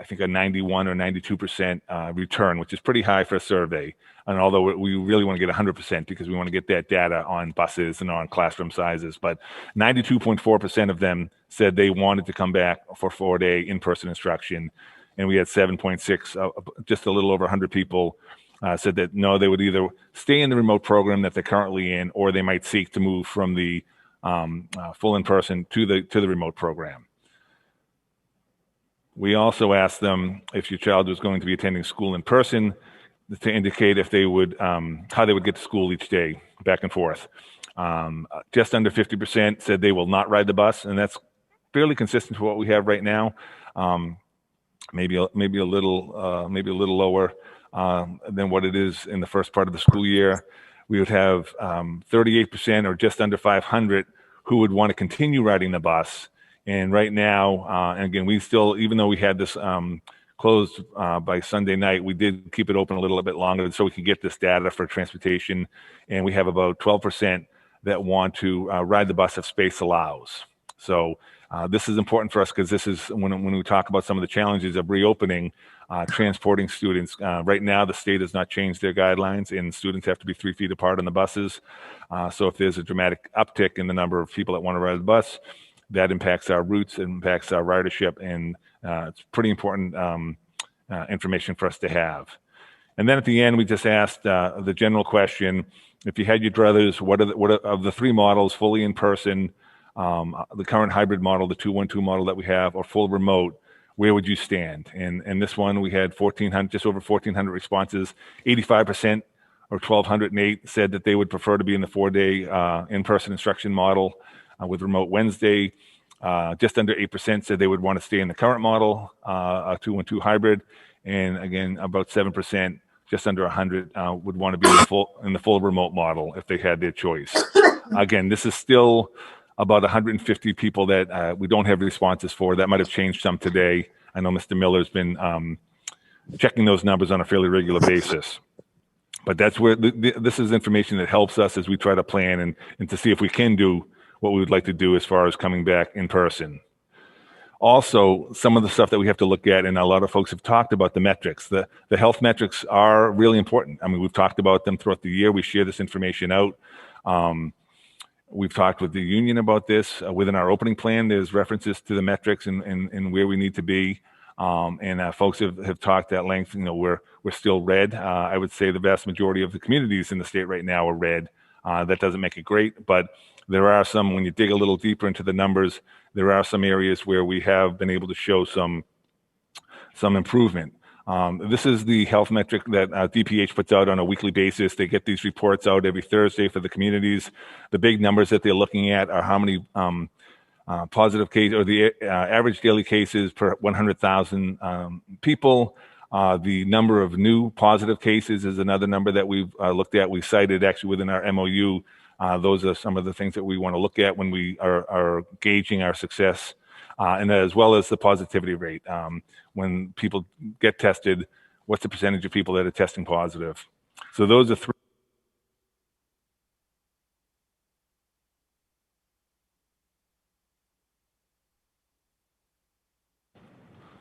S4: think a 91 or 92% return, which is pretty high for a survey. And although we really want to get 100% because we want to get that data on buses and on classroom sizes, but 92.4% of them said they wanted to come back for 4-day in-person instruction. And we had 7.6, just a little over 100 people said that no, they would either stay in the remote program that they're currently in, or they might seek to move from the full in-person to the remote program. We also asked them if your child was going to be attending school in person, to indicate if they would, how they would get to school each day, back and forth. Just under 50% said they will not ride the bus, and that's fairly consistent to what we have right now. Maybe a little lower than what it is in the first part of the school year. We would have 38%, or just under 500, who would want to continue riding the bus. And right now, and again, we still, even though we had this closed by Sunday night, we did keep it open a little bit longer so we could get this data for transportation. And we have about 12% that want to ride the bus if space allows. So this is important for us because this is when we talk about some of the challenges of reopening, transporting students. Right now, the state has not changed their guidelines, and students have to be 3 feet apart on the buses. So if there's a dramatic uptick in the number of people that want to ride the bus, that impacts our routes, it impacts our ridership, and it's pretty important information for us to have. And then at the end, we just asked the general question: if you had your druthers, what are of the 3 models, fully in person, the current hybrid model, the 2-1-2 model that we have, or full remote, where would you stand? And this one, we had 1,400, just over 1,400 responses. 85%, or 1,208, said that they would prefer to be in the 4-day in-person instruction model with remote Wednesday. Just under 8% said they would want to stay in the current model, a 2-1-2 hybrid. And again, about 7% just under 100 would want to be in the full remote model if they had their choice. Again, this is still about 150 people that we don't have responses for. That might have changed some today. I know Mr. Miller's been checking those numbers on a fairly regular basis. But that's where this is information that helps us as we try to plan and to see if we can do what we would like to do as far as coming back in person. Also, some of the stuff that we have to look at, and a lot of folks have talked about the metrics. The health metrics are really important. I mean, we've talked about them throughout the year. We share this information out. We've talked with the union about this. Within our opening plan, there's references to the metrics and where we need to be. Folks have talked at length. You know, we're still red. I would say the vast majority of the communities in the state right now are red. That doesn't make it great, but there are some, when you dig a little deeper into the numbers, there are some areas where we have been able to show some improvement. This is the health metric that DPH puts out on a weekly basis. They get these reports out every Thursday for the communities. The big numbers that they're looking at are how many positive cases, or the average daily cases per 100,000 people. The number of new positive cases is another number that we've looked at. We cited actually within our MOU. Those are some of the things that we want to look at when we are gauging our success, and as well as the positivity rate. When people get tested, what's the percentage of people that are testing positive? So those are three.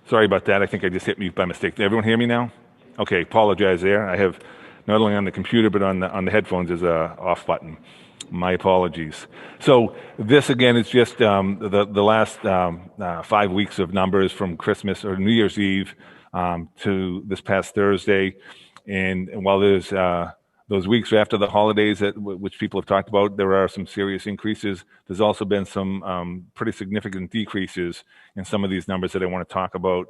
S4: Sorry about that. I think I just hit mute by mistake. Did everyone hear me now? Okay, apologize there. I have not only on the computer, but on the headphones is a off button. My apologies. So this again is just the last 5 weeks of numbers from Christmas or New Year's Eve to this past Thursday. And while there's those weeks after the holidays which people have talked about, there are some serious increases. There's also been some pretty significant decreases in some of these numbers that I want to talk about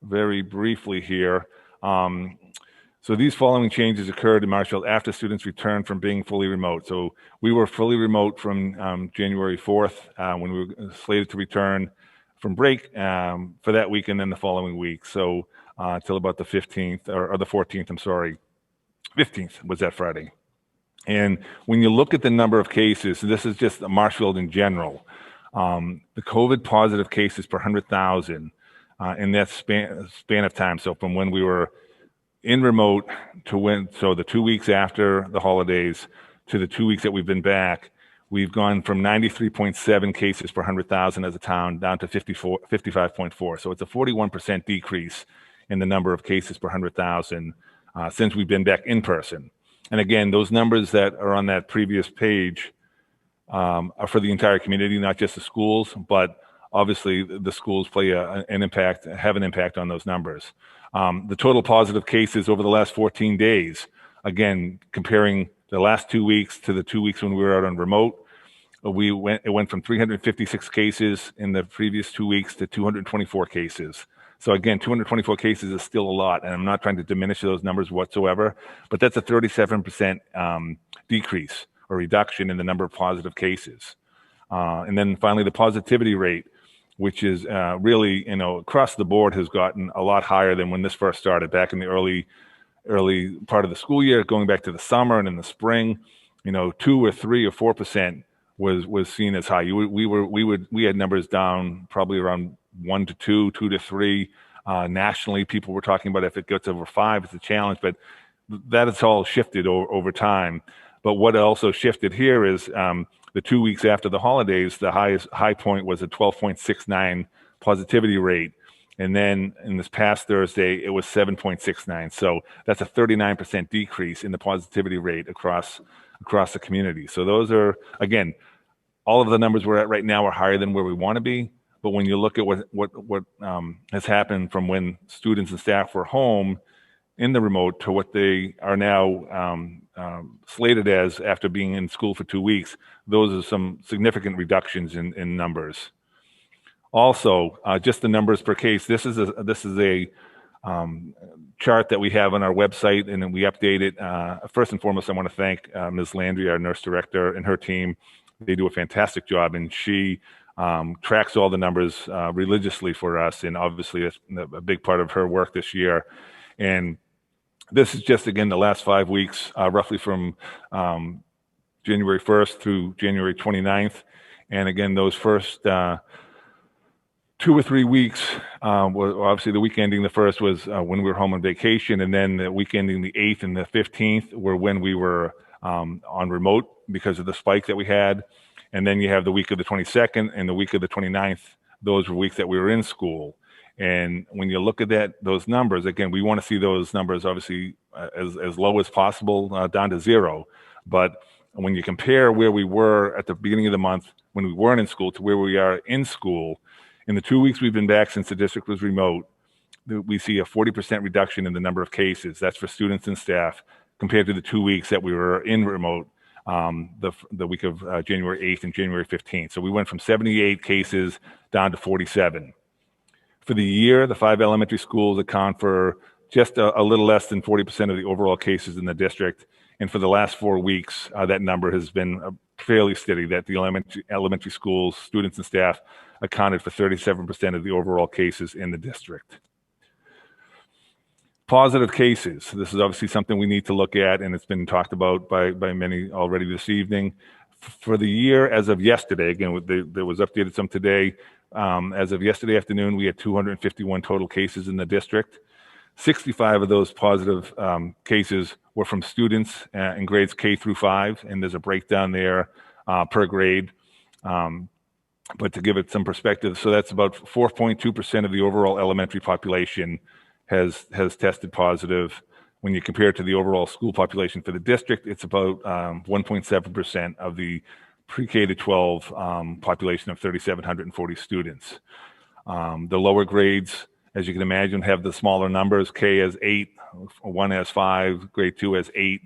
S4: very briefly here. So these following changes occurred in Marshfield after students returned from being fully remote. So we were fully remote from January 4th when we were slated to return from break for that week and then the following week. So till about the 15th or the 14th, I'm sorry. 15th was that Friday. And when you look at the number of cases, this is just Marshfield in general, the COVID positive cases per 100,000 in that span of time. So from when we were in remote so the 2 weeks after the holidays to the 2 weeks that we've been back, we've gone from 93.7 cases per 100,000 as a town down to 55.4. So it's a 41% decrease in the number of cases per 100,000 since we've been back in person. And again, those numbers that are on that previous page are for the entire community, not just the schools, but obviously the schools have an impact on those numbers. The total positive cases over the last 14 days, again, comparing the last 2 weeks to the 2 weeks when we were out on remote, it went from 356 cases in the previous 2 weeks to 224 cases. So again, 224 cases is still a lot, and I'm not trying to diminish those numbers whatsoever, but that's a 37% decrease or reduction in the number of positive cases. And then finally, the positivity rate, which is really, across the board has gotten a lot higher than when this first started back in the early part of the school year, going back to the summer and in the spring. 2 or 3 or 4% was seen as high. We had numbers down probably around 1 to 2, 2 to 3. Nationally, people were talking about if it gets over 5, it's a challenge, but that has all shifted over time. But what also shifted here is the 2 weeks after the holidays, the high point was a 12.69 positivity rate. And then in this past Thursday, it was 7.69. So that's a 39% decrease in the positivity rate across the community. So those are, again, all of the numbers we're at right now are higher than where we want to be. But when you look at what has happened from when students and staff were home in the remote to what they are now slated as after being in school for 2 weeks, those are some significant reductions in numbers. Also, just the numbers per case. This is a chart that we have on our website, and then we update it. First and foremost, I want to thank Ms. Landry, our nurse director, and her team. They do a fantastic job, and she tracks all the numbers religiously for us, and obviously that's a big part of her work this year. And This is just, again, the last 5 weeks, roughly from January 1st through January 29th. And again, those first 2 or 3 weeks, obviously the week ending the 1st was when we were home on vacation, and then the week ending the 8th and the 15th were when we were on remote because of the spike that we had. And then you have the week of the 22nd and the week of the 29th. Those were weeks that we were in school. And when you look at those numbers, again, we want to see those numbers obviously as low as possible, down to 0. But when you compare where we were at the beginning of the month when we weren't in school to where we are in school, in the 2 weeks we've been back since the district was remote, we see a 40% reduction in the number of cases. That's for students and staff compared to the 2 weeks that we were in remote, the week of January 8th and January 15th. So we went from 78 cases down to 47. For the year, the 5 elementary schools account for just a little less than 40% of the overall cases in the district. And for the last 4 weeks, that number has been fairly steady, that the elementary schools, students and staff accounted for 37% of the overall cases in the district. Positive cases. This is obviously something we need to look at, and it's been talked about by many already this evening. For the year, as of yesterday, again, there was updated some today. As of yesterday afternoon, we had 251 total cases in the district. 65 of those positive cases were from students in grades K through 5, and there's a breakdown there per grade. But to give it some perspective, so that's about 4.2% of the overall elementary population has tested positive. When you compare it to the overall school population for the district, it's about 1.7% of the pre-K to 12 population of 3,740 students. The lower grades, as you can imagine, have the smaller numbers. K has 8, 1 has 5, grade 2 has 8,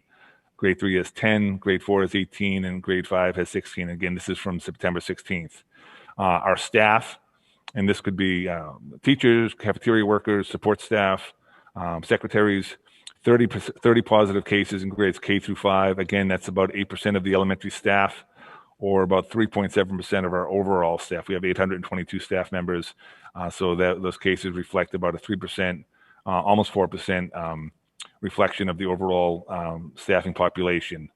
S4: grade 3 has 10, grade 4 has 18, and grade 5 has 16. Again, this is from September 16th. Our staff, and this could be teachers, cafeteria workers, support staff, secretaries, 30 positive cases in grades K through 5. Again, that's about 8% of the elementary staff, or about 3.7% of our overall staff. We have 822 staff members, so those cases reflect about a 3%, almost 4% reflection of the overall staffing population.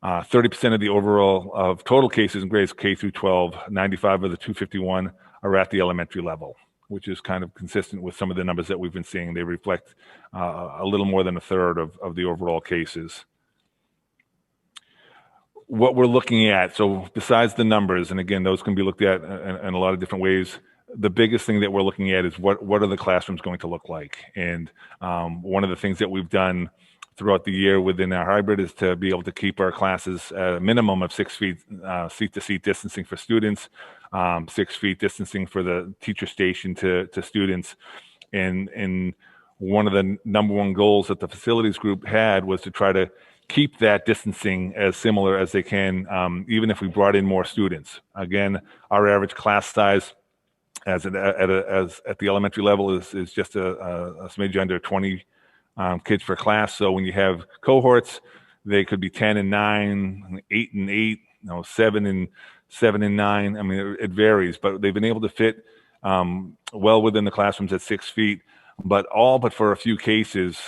S4: 30% of the overall of total cases in grades K through 12, 95 of the 251 are at the elementary level, which is kind of consistent with some of the numbers that we've been seeing. They reflect a little more than a third of the overall cases. What we're looking at, so besides the numbers, and again, those can be looked at in a lot of different ways, the biggest thing that we're looking at is what are the classrooms going to look like? And one of the things that we've done throughout the year within our hybrid is to be able to keep our classes at a minimum of 6 feet seat-to-seat distancing for students, 6 feet distancing for the teacher station to students. And one of the number one goals that the facilities group had was to try to keep that distancing as similar as they can, even if we brought in more students. Again, our average class size at the elementary level is just a smidge under 20 kids per class. So when you have cohorts, they could be 10 and 9, 8 and 8, 7 and 9. I mean, it varies, but they've been able to fit well within the classrooms at 6 feet. But for a few cases,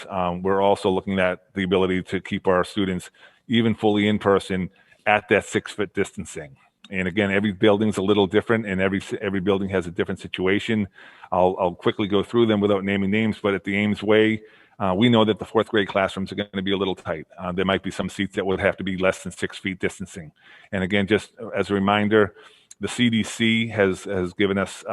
S4: we're also looking at the ability to keep our students even fully in person at that 6 foot distancing. And again, every building's a little different, and every building has a different situation. I'll quickly go through them without naming names, but at the Ames Way, we know that the 4th grade classrooms are going to be a little tight. There might be some seats that would have to be less than 6 feet distancing. And again, just as a reminder, the CDC has given us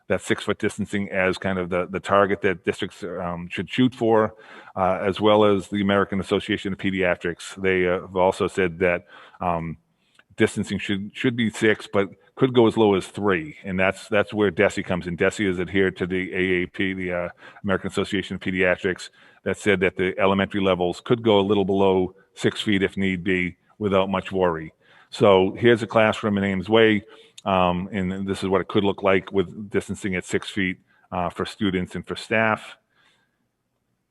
S4: that 6 foot distancing as kind of the target that districts should shoot for, as well as the American Association of Pediatrics. They have also said that distancing should be 6, but could go as low as 3, and that's where DESE comes in. DESE is adhered to the AAP, the American Association of Pediatrics, that said that the elementary levels could go a little below 6 feet if need be, without much worry. So here's a classroom in Ames Way, and this is what it could look like with distancing at 6 feet for students and for staff.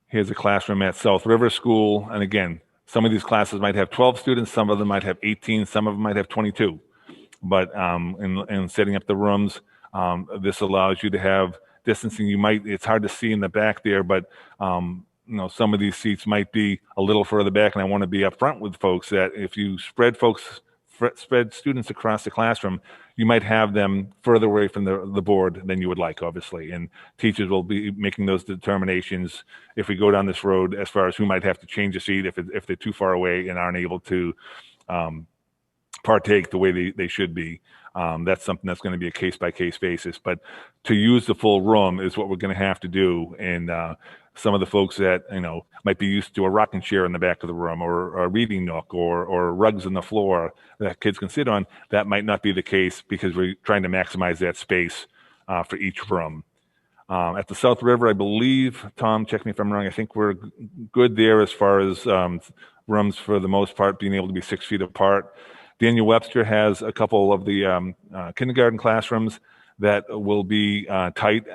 S4: Here's a classroom at South River School, and again, some of these classes might have 12 students, some of them might have 18, some of them might have 22. But in setting up the rooms, this allows you to have distancing. It's hard to see in the back there, but some of these seats might be a little further back, and I want to be upfront with folks that if you spread students across the classroom, you might have them further away from the board than you would like, obviously. And teachers will be making those determinations if we go down this road as far as who might have to change a seat if they're too far away and aren't able to partake the way they should be. That's something that's going to be a case-by-case basis. But to use the full room is what we're going to have to do. And some of the folks that might be used to a rocking chair in the back of the room, or a reading nook, or rugs on the floor that kids can sit on, that might not be the case because we're trying to maximize that space for each room. At the South River, I believe, Tom, check me if I'm wrong, I think we're good there as far as rooms for the most part being able to be 6 feet apart. Daniel Webster has a couple of the kindergarten classrooms that will be tight.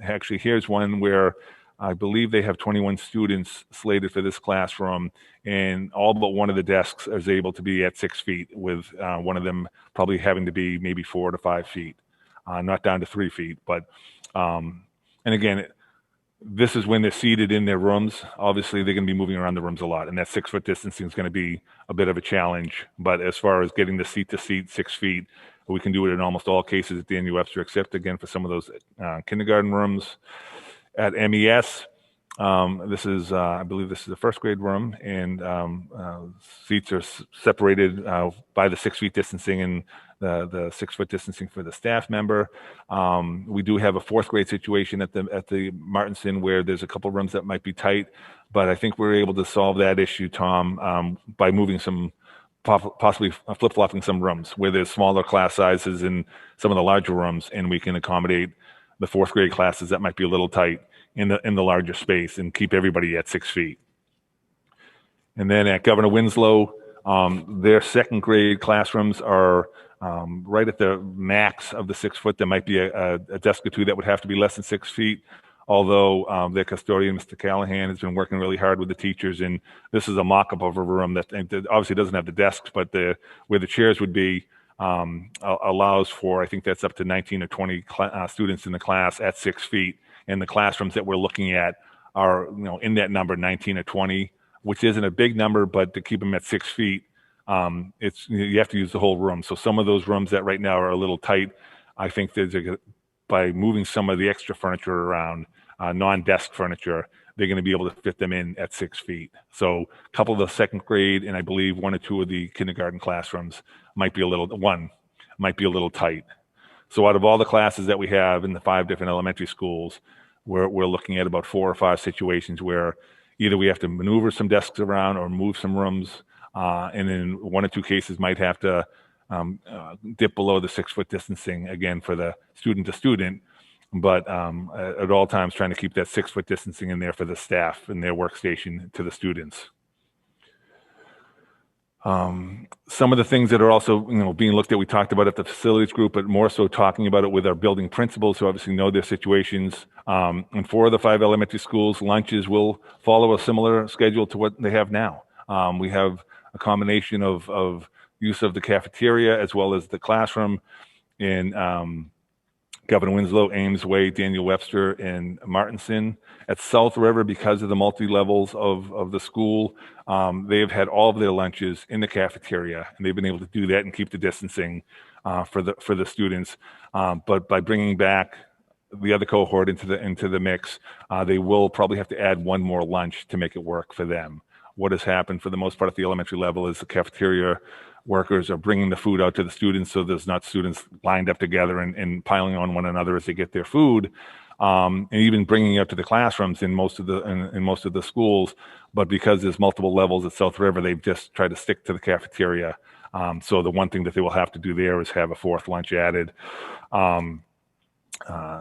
S4: Actually, here's one where I believe they have 21 students slated for this classroom, and all but one of the desks is able to be at 6 feet, with one of them probably having to be maybe 4 to 5 feet, not down to 3 feet. But, and again, this is when they're seated in their rooms. Obviously, they're going to be moving around the rooms a lot, and that 6 foot distancing is going to be a bit of a challenge. But as far as getting the seat to seat 6 feet, we can do it in almost all cases at Daniel Webster, except again for some of those kindergarten rooms. At MES, this is, I believe this is the first grade room, and seats are separated by the 6 feet distancing and the 6 foot distancing for the staff member. We do have a fourth grade situation at the Martinson where there's a couple rooms that might be tight, but I think we're able to solve that issue, Tom, by moving possibly flip-flopping some rooms where there's smaller class sizes in some of the larger rooms, and we can accommodate the fourth grade classes that might be a little tight in the larger space and keep everybody at 6 feet. And then at Governor Winslow, their second grade classrooms are right at the max of the 6 foot. There might be a desk or two that would have to be less than 6 feet, although their custodian, Mr. Callahan, has been working really hard with the teachers, and this is a mock-up of a room that obviously doesn't have the desks, but where the chairs would be allows for, I think that's up to 19 or 20 students in the class at 6 feet, and the classrooms that we're looking at are in that number, 19 or 20, which isn't a big number, but to keep them at 6 feet, you have to use the whole room. So some of those rooms that right now are a little tight, I think by moving some of the extra furniture around, non-desk furniture, they're going to be able to fit them in at 6 feet. So a couple of the second grade, and I believe 1 or 2 of the kindergarten classrooms might be a little tight. So out of all the classes that we have in the 5 different elementary schools, we're looking at about 4 or 5 situations where either we have to maneuver some desks around or move some rooms, and in 1 or 2 cases might have to dip below the 6 foot distancing, again, for the student to student, but at all times trying to keep that 6 foot distancing in there for the staff and their workstation to the students. Some of the things that are also being looked at, we talked about at the facilities group, but more so talking about it with our building principals who obviously know their situations. And 4 of the 5 elementary schools, lunches will follow a similar schedule to what they have now. We have a combination of use of the cafeteria as well as the classroom in Governor Winslow, Ames Way, Daniel Webster, and Martinson. At South River, because of the multi-levels of the school, they've had all of their lunches in the cafeteria, and they've been able to do that and keep the distancing for the students. But by bringing back the other cohort into the mix, they will probably have to add 1 more lunch to make it work for them. What has happened for the most part at the elementary level is the cafeteria workers are bringing the food out to the students, so there's not students lined up together and piling on one another as they get their food, and even bringing it up to the classrooms in most of the schools. But because there's multiple levels at South River, they've just tried to stick to the cafeteria. So the one thing that they will have to do there is have a 4th lunch added.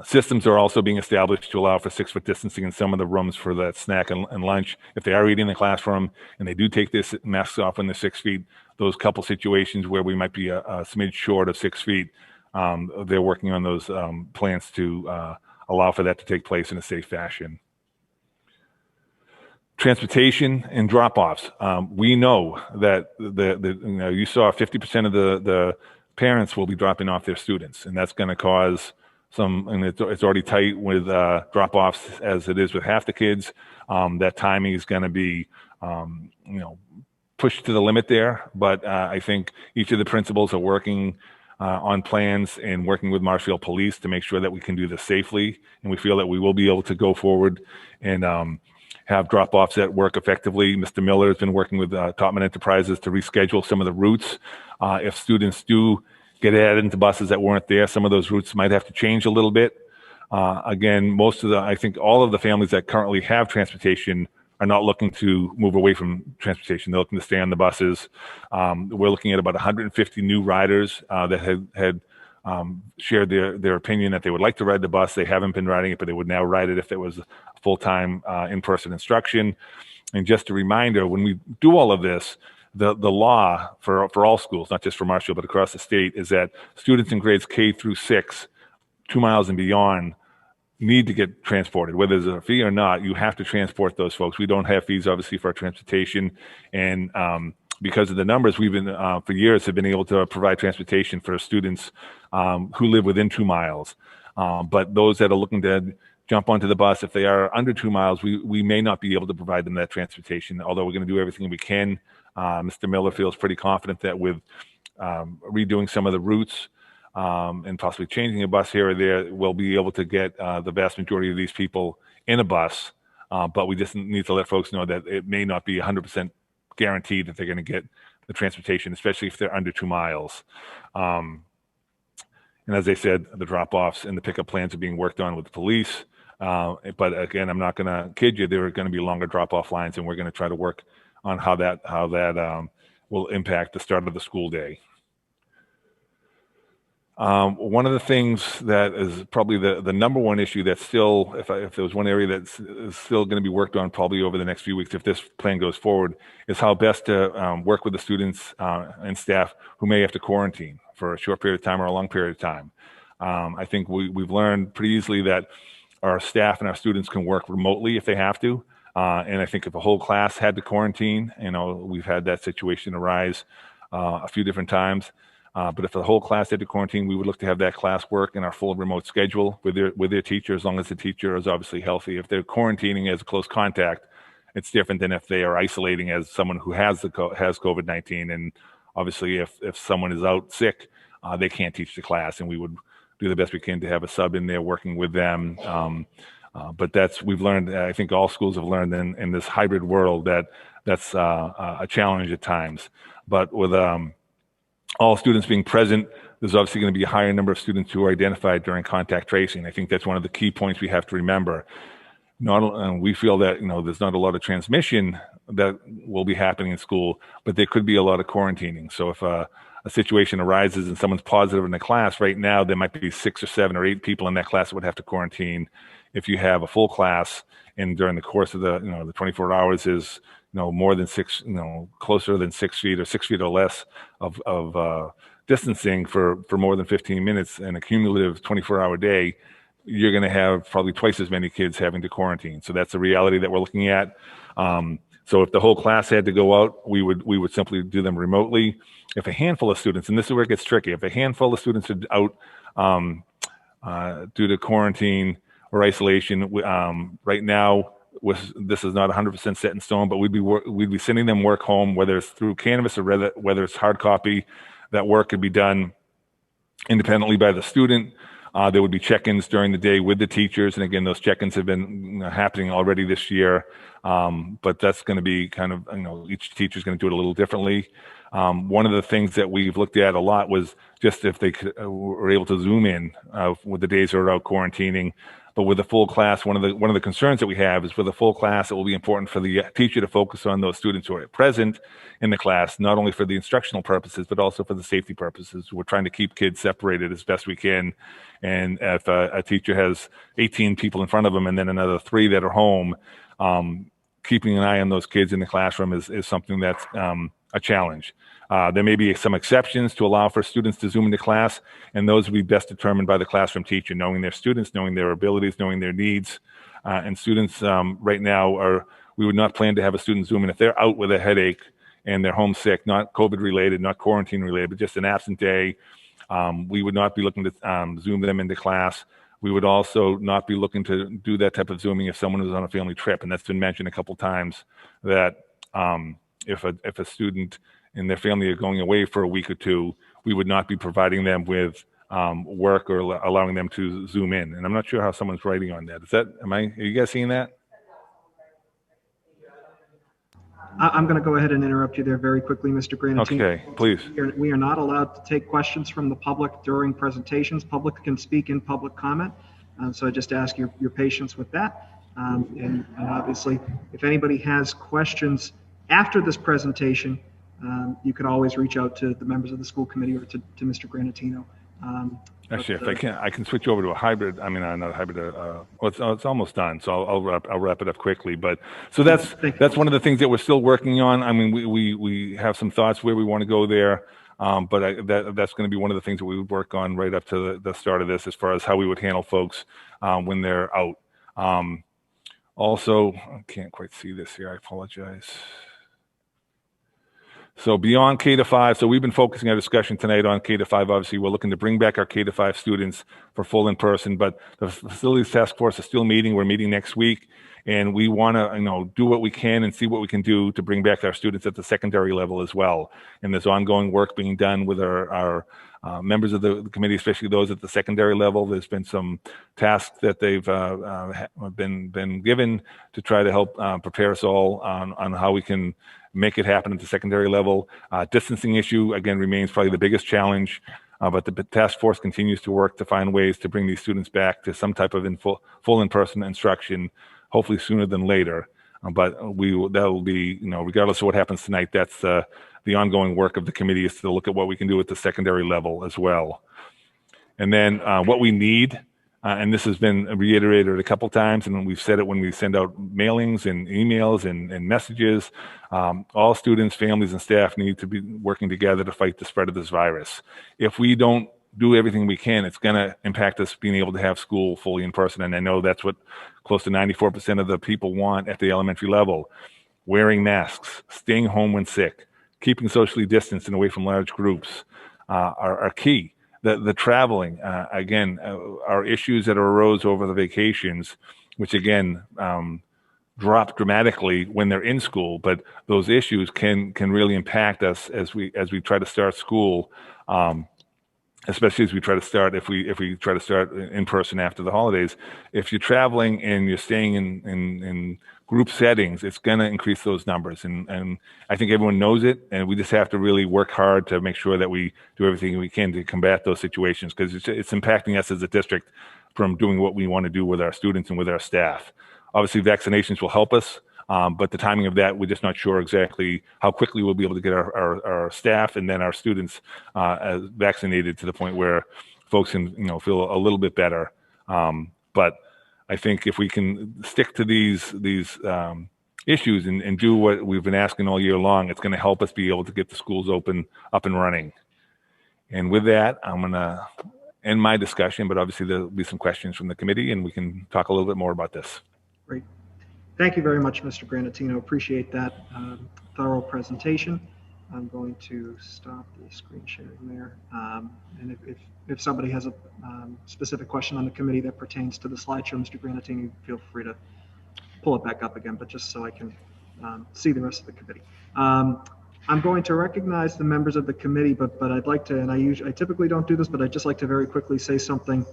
S4: Systems are also being established to allow for 6 foot distancing in some of the rooms for that snack and lunch. If they are eating in the classroom and they do take their masks off when they're 6 feet, those couple situations where we might be a smidge short of 6 feet, they're working on those plans to allow for that to take place in a safe fashion. Transportation and drop-offs. We know that you saw 50% of the parents will be dropping off their students, and that's going to cause and it's already tight with drop-offs as it is with half the kids. That timing is going to be, pushed to the limit there. But I think each of the principals are working on plans and working with Marshfield Police to make sure that we can do this safely. And we feel that we will be able to go forward and have drop-offs that work effectively. Mr. Miller has been working with Topman Enterprises to reschedule some of the routes. If students do get added into buses that weren't there, some of those routes might have to change a little bit. Again, I think all of the families that currently have transportation are not looking to move away from transportation. They're looking to stay on the buses. We're looking at about 150 new riders that had shared their opinion that they would like to ride the bus. They haven't been riding it, but they would now ride it if it was full-time in-person instruction. And just a reminder, when we do all of this, the law for all schools, not just for Marshfield, but across the state, is that students in grades K through 6, 2 miles and beyond, need to get transported. Whether there's a fee or not, you have to transport those folks. We don't have fees, obviously, for our transportation. And because of the numbers, we've been, for years, have been able to provide transportation for students who live within 2 miles. But those that are looking to jump onto the bus, if they are under 2 miles, we may not be able to provide them that transportation, although we're going to do everything we can. Mr. Miller feels pretty confident that with redoing some of the routes and possibly changing a bus here or there, we'll be able to get the vast majority of these people in a bus. But we just need to let folks know that it may not be 100% guaranteed that they're going to get the transportation, especially if they're under 2 miles. And as I said, the drop-offs and the pickup plans are being worked on with the police. But again, I'm not going to kid you, there are going to be longer drop-off lines, and we're going to try to work on how that will impact the start of the school day. One of the things that is probably the number one issue that's still, if there was one area that's still going to be worked on probably over the next few weeks, if this plan goes forward, is how best to work with the students and staff who may have to quarantine for a short period of time or a long period of time. I think we've learned pretty easily that our staff and our students can work remotely if they have to. And I think if a whole class had to quarantine, we've had that situation arise a few different times. But if the whole class had to quarantine, we would look to have that class work in our full remote schedule with their teacher, as long as the teacher is obviously healthy. If they're quarantining as a close contact, it's different than if they are isolating as someone who has COVID-19. And obviously, if someone is out sick, they can't teach the class, and we would do the best we can to have a sub in there working with them. But we've learned, I think all schools have learned in this hybrid world that's a challenge at times. But with all students being present, there's obviously going to be a higher number of students who are identified during contact tracing. I think that's one of the key points we have to remember. We feel that there's not a lot of transmission that will be happening in school, but there could be a lot of quarantining. So if a situation arises and someone's positive in the class, right now there might be 6 or 7 or 8 people in that class that would have to quarantine. If you have a full class and during the course of the 24 hours is more than 6, closer than 6 feet or 6 feet or less of distancing for more than 15 minutes in a cumulative 24-hour day, you're going to have probably twice as many kids having to quarantine. So that's the reality that we're looking at. So if the whole class had to go out, we would simply do them remotely. If a handful of students, and this is where it gets tricky, if a handful of students are out due to quarantine or isolation, right now, this is not 100% set in stone, but we'd be sending them work home, whether it's through Canvas or whether it's hard copy. That work could be done independently by the student. There would be check-ins during the day with the teachers, and again, those check-ins have been happening already this year. But that's going to be kind of each teacher is going to do it a little differently. One of the things that we've looked at a lot was just if they were able to Zoom in with the days they're out quarantining. But with a full class, one of the concerns that we have is with a full class, it will be important for the teacher to focus on those students who are present in the class, not only for the instructional purposes, but also for the safety purposes. We're trying to keep kids separated as best we can. And if a teacher has 18 people in front of them and then another 3 that are home, keeping an eye on those kids in the classroom is something that's a challenge. There may be some exceptions to allow for students to Zoom into class, and those will be best determined by the classroom teacher, knowing their students, knowing their abilities, knowing their needs. And students right now we would not plan to have a student Zoom in if they're out with a headache and they're homesick, not COVID related, not quarantine related, but just an absent day. We would not be looking to Zoom them into class. We would also not be looking to do that type of Zooming if someone was on a family trip. And that's been mentioned a couple times that if a student and their family are going away for a week or two, we would not be providing them with work or allowing them to Zoom in. And I'm not sure how someone's writing on that. Are you guys seeing that?
S1: I'm going to go ahead and interrupt you there very quickly, Mr. Granatino.
S4: Okay, please.
S1: We are not allowed to take questions from the public during presentations. Public can speak in public comment. So I just ask your patience with that. And obviously, if anybody has questions after this presentation, you could always reach out to the members of the school committee or to Mr. Granatino.
S4: Actually, if I can switch over to a hybrid. I mean, not a hybrid. Well, it's almost done, so I'll wrap it up quickly. But so that's one of the things that we're still working on. I mean, we have some thoughts where we want to go there, but that's going to be one of the things that we would work on right up to the start of this, as far as how we would handle folks when they're out. Also, I can't quite see this here. I apologize. So beyond K-5, so we've been focusing our discussion tonight on K-5. Obviously, we're looking to bring back our K-5 students for full in-person, but the facilities task force is still meeting. We're meeting next week, and we want to, do what we can and see what we can do to bring back our students at the secondary level as well. And there's ongoing work being done with our members of the committee, especially those at the secondary level. There's been some tasks that they've been given to try to help prepare us all on how we can make it happen at the secondary level. Distancing issue, again, remains probably the biggest challenge, but the task force continues to work to find ways to bring these students back to some type of full in-person instruction, hopefully sooner than later. But that will be, regardless of what happens tonight, that's the ongoing work of the committee, is to look at what we can do at the secondary level as well. And then what we need, and this has been reiterated a couple times, and we've said it when we send out mailings and emails and messages, all students, families, and staff need to be working together to fight the spread of this virus. If we don't do everything we can, it's going to impact us being able to have school fully in person. And I know that's what close to 94% of the people want at the elementary level. Wearing masks, staying home when sick, keeping socially distanced and away from large groups are key. The traveling, again, are issues that arose over the vacations, which again, drop dramatically when they're in school, but those issues can really impact us as we try to start school, especially as we try to start, if we try to start in person after the holidays. If you're traveling and you're staying in group settings, it's going to increase those numbers. And I think everyone knows it, and we just have to really work hard to make sure that we do everything we can to combat those situations, because it's impacting us as a district from doing what we want to do with our students and with our staff. Obviously, vaccinations will help us, but the timing of that, we're just not sure exactly how quickly we'll be able to get our staff and then our students vaccinated to the point where folks can feel a little bit better. But I think if we can stick to these issues and do what we've been asking all year long, it's going to help us be able to get the schools up and running. And with that, I'm going to end my discussion, but obviously there'll be some questions from the committee and we can talk a little bit more about this.
S1: Great. Thank you very much, Mr. Granatino. Appreciate that thorough presentation. I'm going to stop the screen sharing there. And if somebody has a specific question on the committee that pertains to the slideshow, Mr. Granatino, feel free to pull it back up again, but just so I can see the rest of the committee. I'm going to recognize the members of the committee, but I'd like to, and I typically don't do this, but I'd just like to very quickly say something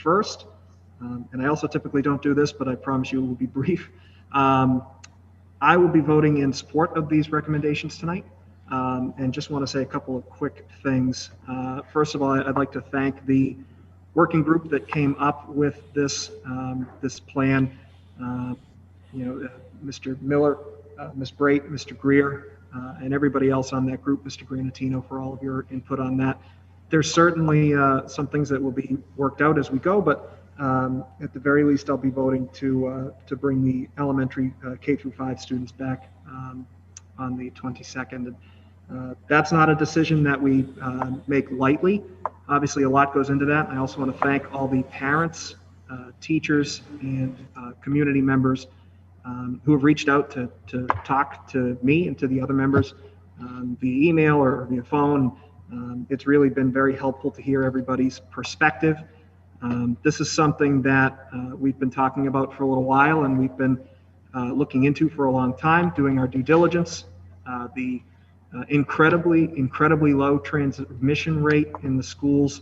S1: first. And I also typically don't do this, but I promise you it will be brief. I will be voting in support of these recommendations tonight, and just want to say a couple of quick things. First of all, I'd like to thank the working group that came up with this this plan. Mr. Miller, Ms. Brait, Mr. Greer, and everybody else on that group, Mr. Granatino, for all of your input on that. There's certainly some things that will be worked out as we go, but at the very least, I'll be voting to bring the elementary K-5 students back on the 22nd. And that's not a decision that we make lightly. Obviously, a lot goes into that. I also want to thank all the parents, teachers, and community members who have reached out to talk to me and to the other members via email or via phone. It's really been very helpful to hear everybody's perspective. This is something that we've been talking about for a little while, and we've been looking into for a long time, doing our due diligence. The incredibly low transmission rate in the schools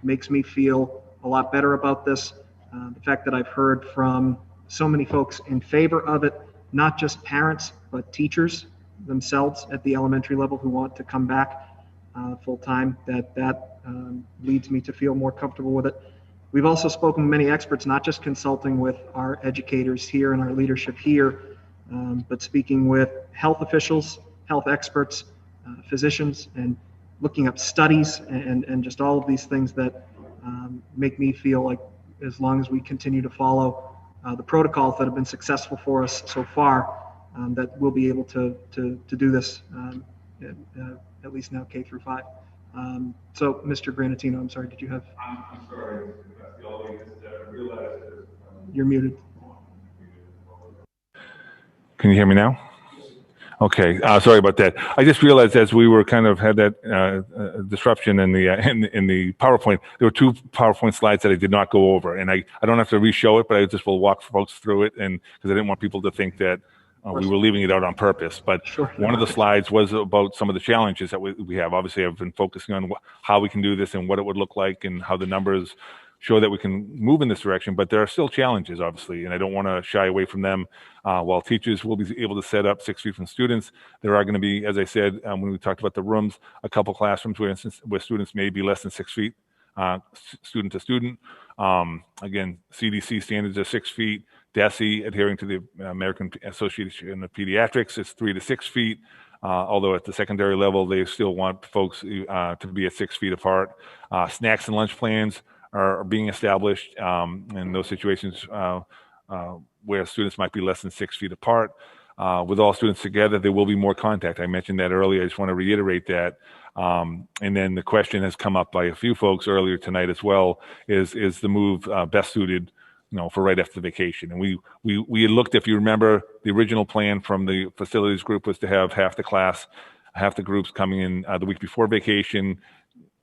S1: makes me feel a lot better about this. The fact that I've heard from so many folks in favor of it, not just parents, but teachers themselves at the elementary level who want to come back full time, that leads me to feel more comfortable with it. We've also spoken to many experts, not just consulting with our educators here and our leadership here, but speaking with health officials, health experts, physicians, and looking up studies and just all of these things that make me feel like as long as we continue to follow the protocols that have been successful for us so far, that we'll be able to do this at least now K through 5. So, Mr. Granatino, I'm sorry, did you have?
S4: I'm sorry, I realized
S1: You're muted.
S4: Can you hear me now? Okay, sorry about that. I just realized as we were kind of had that disruption in the PowerPoint, there were 2 PowerPoint slides that I did not go over, and I don't have to re-show it, but I just will walk folks through it, and because I didn't want people to think that we were leaving it out on purpose. But
S1: sure.
S4: One of the slides was about some of the challenges that we have. Obviously, I've been focusing on how we can do this and what it would look like and how the numbers show that we can move in this direction, but there are still challenges, obviously, and I don't want to shy away from them. While teachers will be able to set up 6 feet from students, there are going to be, as I said, when we talked about the rooms, a couple classrooms where students may be less than 6 feet, student to student. Again, CDC standards are 6 feet. DESE, adhering to the American Association of Pediatrics, is 3 to 6 feet. Although at the secondary level, they still want folks to be at 6 feet apart. Snacks and lunch plans are being established in those situations where students might be less than 6 feet apart. With all students together, there will be more contact. I mentioned that earlier. I just want to reiterate that. And then the question has come up by a few folks earlier tonight as well, is the move best suited, for right after vacation? And we had looked, if you remember, the original plan from the facilities group was to have half the groups coming in the week before vacation,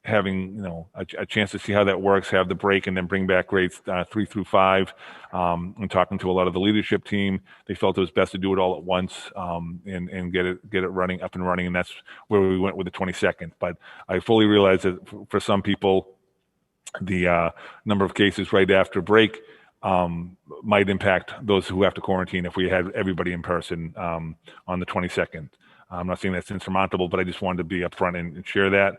S4: having a chance to see how that works, have the break, and then bring back grades 3 through 5. And talking to a lot of the leadership team, they felt it was best to do it all at once and get it running up and running, and that's where we went with the 22nd. But I fully realize that for some people, the number of cases right after break might impact those who have to quarantine if we had everybody in person on the 22nd. I'm not saying that's insurmountable, but I just wanted to be upfront and share that.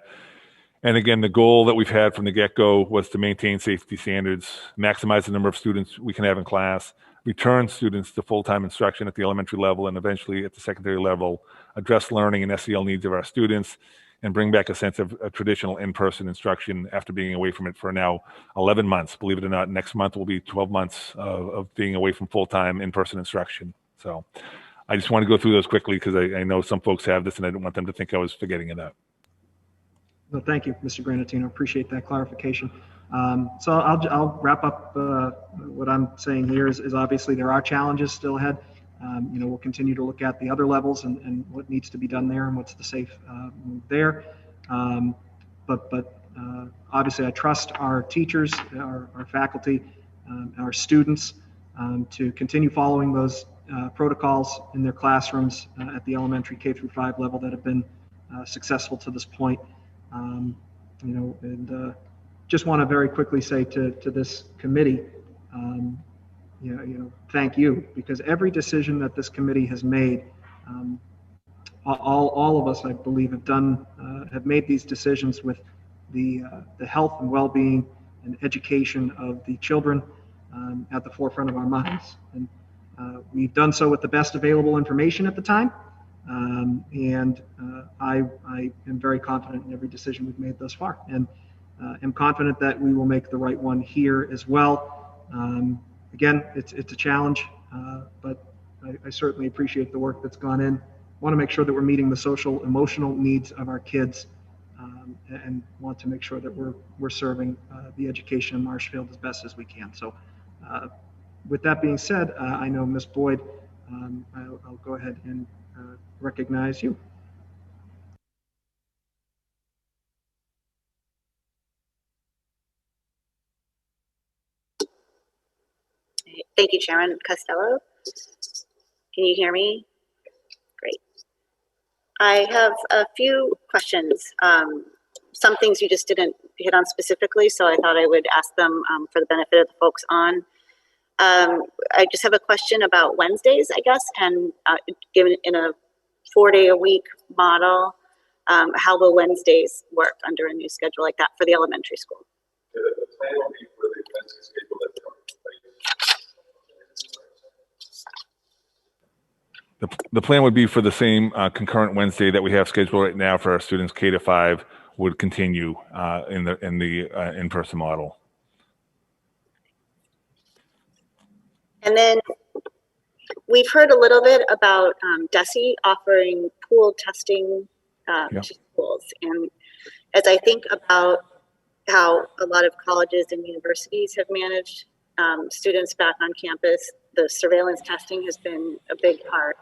S4: And again, the goal that we've had from the get-go was to maintain safety standards, maximize the number of students we can have in class, return students to full-time instruction at the elementary level and eventually at the secondary level, address learning and SEL needs of our students, and bring back a sense of a traditional in-person instruction after being away from it for now 11 months. Believe it or not, next month will be 12 months of being away from full-time in-person instruction. So I just want to go through those quickly because I know some folks have this and I don't want them to think I was forgetting it up.
S1: Well, thank you, Mr. Granatino. Appreciate that clarification. So I'll wrap up what I'm saying here is obviously there are challenges still ahead. We'll continue to look at the other levels and what needs to be done there and what's the safe move there. But obviously I trust our teachers, our faculty, our students to continue following those protocols in their classrooms at the elementary K through 5 level that have been successful to this point. Just want to very quickly say to this committee, thank you, because every decision that this committee has made, all of us, I believe, have made these decisions with the health and well-being and education of the children at the forefront of our minds. And we've done so with the best available information at the time. I am very confident in every decision we've made thus far, and am confident that we will make the right one here as well. Again, it's a challenge, but I certainly appreciate the work that's gone in. Want to make sure that we're meeting the social, emotional needs of our kids, and want to make sure that we're serving the education in Marshfield as best as we can. So, with that being said, I know Ms. Boyd. I'll go ahead and recognize you.
S16: Thank you, Chairman Costello. Can you hear me? Great. I have a few questions. Some things you just didn't hit on specifically, so I thought I would ask them for the benefit of the folks on. I just have a question about Wednesdays, I guess, and given in a 4-day-a-week model, how will Wednesdays work under a new schedule like that for the elementary school?
S4: The plan would be for the same concurrent Wednesday that we have scheduled right now for our students K-5 would continue in the in-person model.
S16: And then we've heard a little bit about DESE offering pool testing to schools. And as I think about how a lot of colleges and universities have managed students back on campus, the surveillance testing has been a big part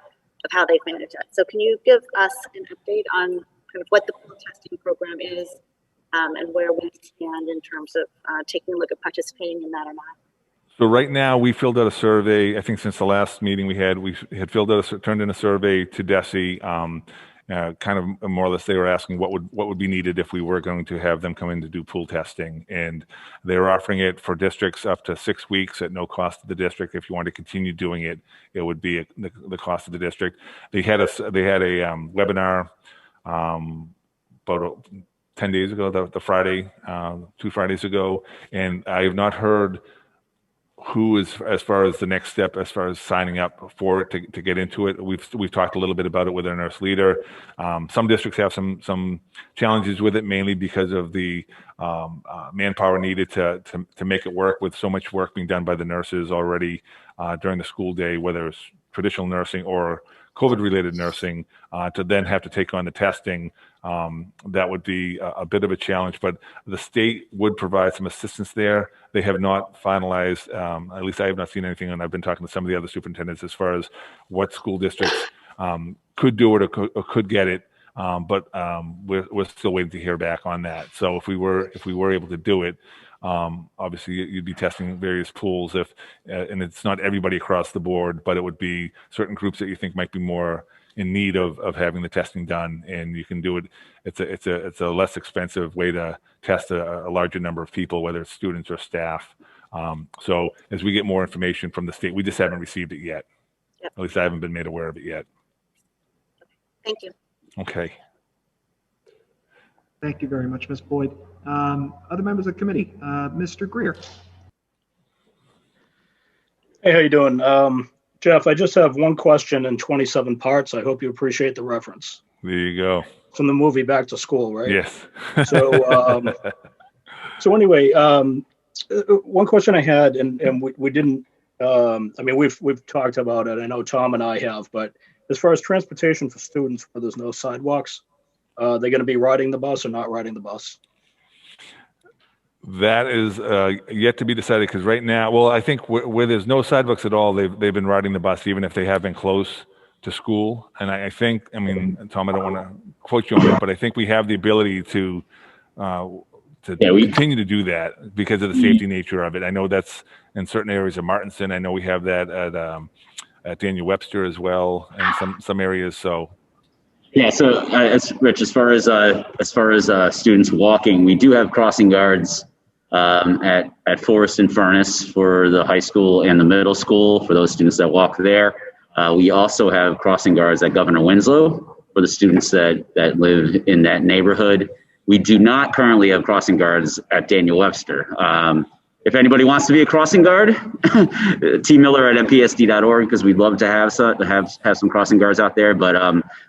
S16: of how they've managed that. So can you give us an update on kind of what the pool testing program is and where we stand in terms of taking a look at participating in that or not?
S4: So right now we filled out a survey. I think since the last meeting we had turned in a survey to DESE. Kind of more or less they were asking what would be needed if we were going to have them come in to do pool testing, and they were offering it for districts up to 6 weeks at no cost to the district. If you want to continue doing it, it would be the cost of the district. They had a webinar about 10 days ago, the Friday, 2 Fridays ago, and I have not heard who is, as far as the next step, as far as signing up for it to get into it. We've talked a little bit about it with our nurse leader. Some districts have some challenges with it, mainly because of the manpower needed to make it work, with so much work being done by the nurses already during the school day, whether it's traditional nursing or COVID-related nursing, to then have to take on the testing. That would be a bit of a challenge, but the state would provide some assistance there. They have not finalized, at least I have not seen anything, and I've been talking to some of the other superintendents as far as what school districts could do it or could get it, but we're still waiting to hear back on that. So if we were able to do it, obviously you'd be testing various pools and it's not everybody across the board, but it would be certain groups that you think might be more in need of having the testing done, and you can do it. It's a less expensive way to test a larger number of people, whether it's students or staff. So as we get more information from the state, we just haven't received it yet. Yep. At least I haven't been made aware of it yet.
S16: Thank you.
S4: Okay.
S1: Thank you very much, Ms. Boyd. Other members of the committee, Mr. Greer.
S7: Hey, how you doing? Jeff, I just have one question in 27 parts. I hope you appreciate the reference.
S4: There you go.
S7: From the movie Back to School, right?
S4: Yes.
S7: So anyway, one question I had, and we didn't, I mean, we've talked about it. I know Tom and I have, but as far as transportation for students where there's no sidewalks, they're going to be riding the bus or not riding the bus?
S4: That is yet to be decided, because right now, well, I think where there's no sidewalks at all, they've been riding the bus, even if they have been close to school. And I think, I mean, Tom, I don't want to quote you on it, but I think we have the ability to continue to do that because of the safety nature of it. I know that's in certain areas of Martinson. I know we have that at Daniel Webster as well, and some areas. So.
S9: Yeah, so Rich, as far as students walking, we do have crossing guards at Forest and Furnace for the high school and the middle school for those students that walk there. We also have crossing guards at Governor Winslow for the students that live in that neighborhood. We do not currently have crossing guards at Daniel Webster. If anybody wants to be a crossing guard, T. Miller at mpsd.org, because we'd love to have some crossing guards out there. But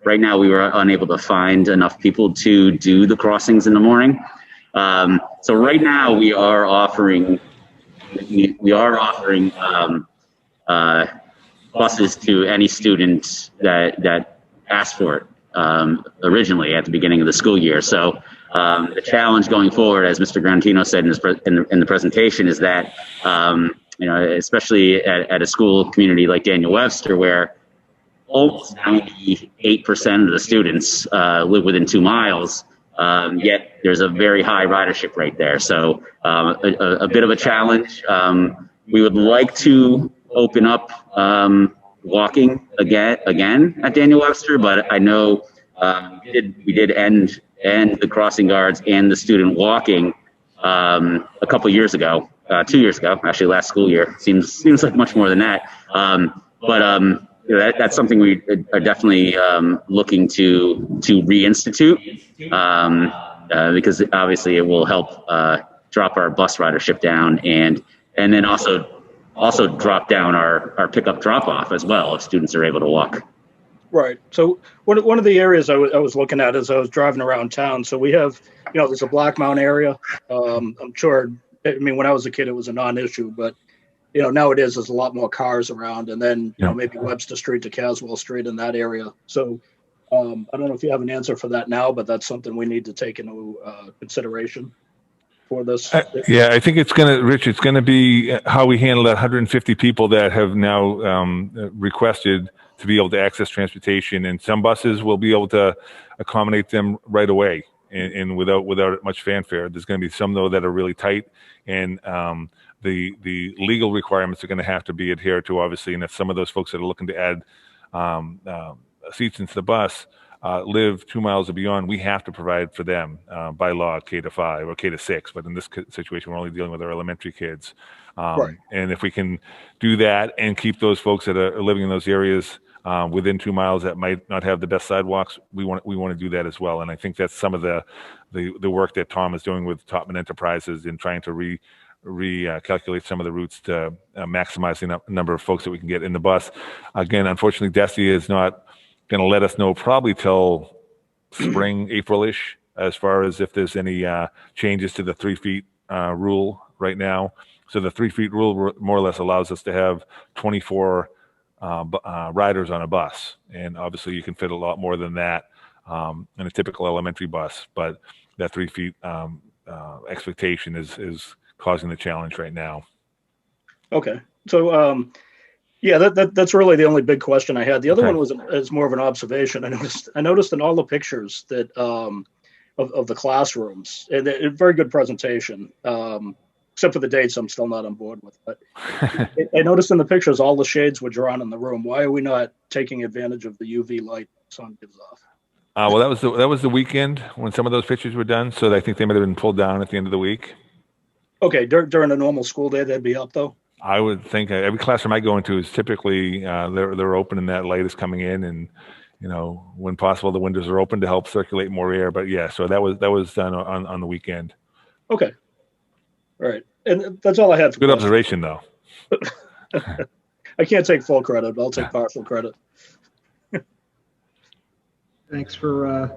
S9: right now we were unable to find enough people to do the crossings in the morning. So right now we are offering buses to any student that asked for it originally at the beginning of the school year. So the challenge going forward, as Mr. Grantino said in the presentation, is that especially at a school community like Daniel Webster, where almost 98% of the students live within 2 miles, yet there's a very high ridership rate there. So a bit of a challenge. We would like to open up walking again at Daniel Webster, but I know we did end the crossing guards and the student walking a couple years ago, 2 years ago, actually last school year. Seems like much more than that. That's something we are definitely looking to reinstitute because obviously it will help drop our bus ridership down and then also drop down our pickup drop off as well if students are able to walk.
S7: Right. So one of the areas I was looking at as I was driving around town. So we have, there's a Black Mountain area. I'm sure, when I was a kid, it was a non-issue, but nowadays there's a lot more cars around, and then maybe Webster Street to Caswell Street in that area. So I don't know if you have an answer for that now, but that's something we need to take into consideration for this.
S4: Yeah, I think it's going to be how we handle that 150 people that have now requested to be able to access transportation, and some buses will be able to accommodate them right away and without much fanfare. There's going to be some though that are really tight, and the legal requirements are going to have to be adhered to, obviously. And if some of those folks that are looking to add seats into the bus live 2 miles or beyond, we have to provide for them by law K-5 or K-6. But in this situation, we're only dealing with our elementary kids.
S7: Right.
S4: And if we can do that and keep those folks that are living in those areas within 2 miles that might not have the best sidewalks, we want to do that as well. And I think that's some of the work that Tom is doing with Topman Enterprises in trying to recalculate some of the routes to maximize the number of folks that we can get in the bus. Again, unfortunately, DESE is not going to let us know probably till spring, April-ish, as far as if there's any changes to the 3 feet rule right now. So the 3 feet rule more or less allows us to have 24 riders on a bus. And obviously you can fit a lot more than that in a typical elementary bus, but that 3 feet expectation is causing the challenge right now.
S7: Okay. So, that's really the only big question I had. The other one is more of an observation. I noticed in all the pictures that of the classrooms, and a very good presentation, except for the dates I'm still not on board with. But I noticed in the pictures all the shades were drawn in the room. Why are we not taking advantage of the UV light the sun gives off?
S4: Well, that was the weekend when some of those pictures were done. So I think they might have been pulled down at the end of the week.
S7: Okay, during a normal school day, they'd be up though.
S4: I would think every classroom I go into is typically they're open and that light is coming in, and when possible the windows are open to help circulate more air. But yeah, so that was done on the weekend.
S7: Okay, all right, and that's all I had.
S4: Good observation, though.
S7: I can't take full credit. I'll take partial credit.
S1: Thanks for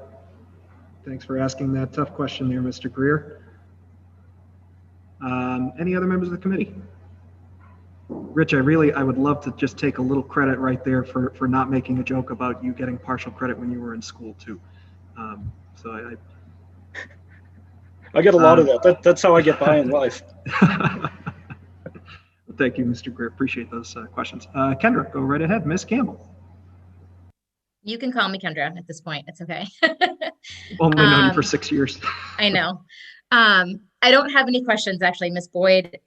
S1: asking that tough question there, Mr. Greer. Any other members of the committee? Rich, I would love to just take a little credit right there for not making a joke about you getting partial credit when you were in school too.
S7: I get a lot of that. That's how I get by in life.
S1: Thank you, Mr. Greer. Appreciate those questions. Kendra, go right ahead. Ms. Campbell.
S5: You can call me Kendra at this point. It's okay.
S1: Only known you for 6 years.
S5: I know. I don't have any questions, actually. Ms. Boyd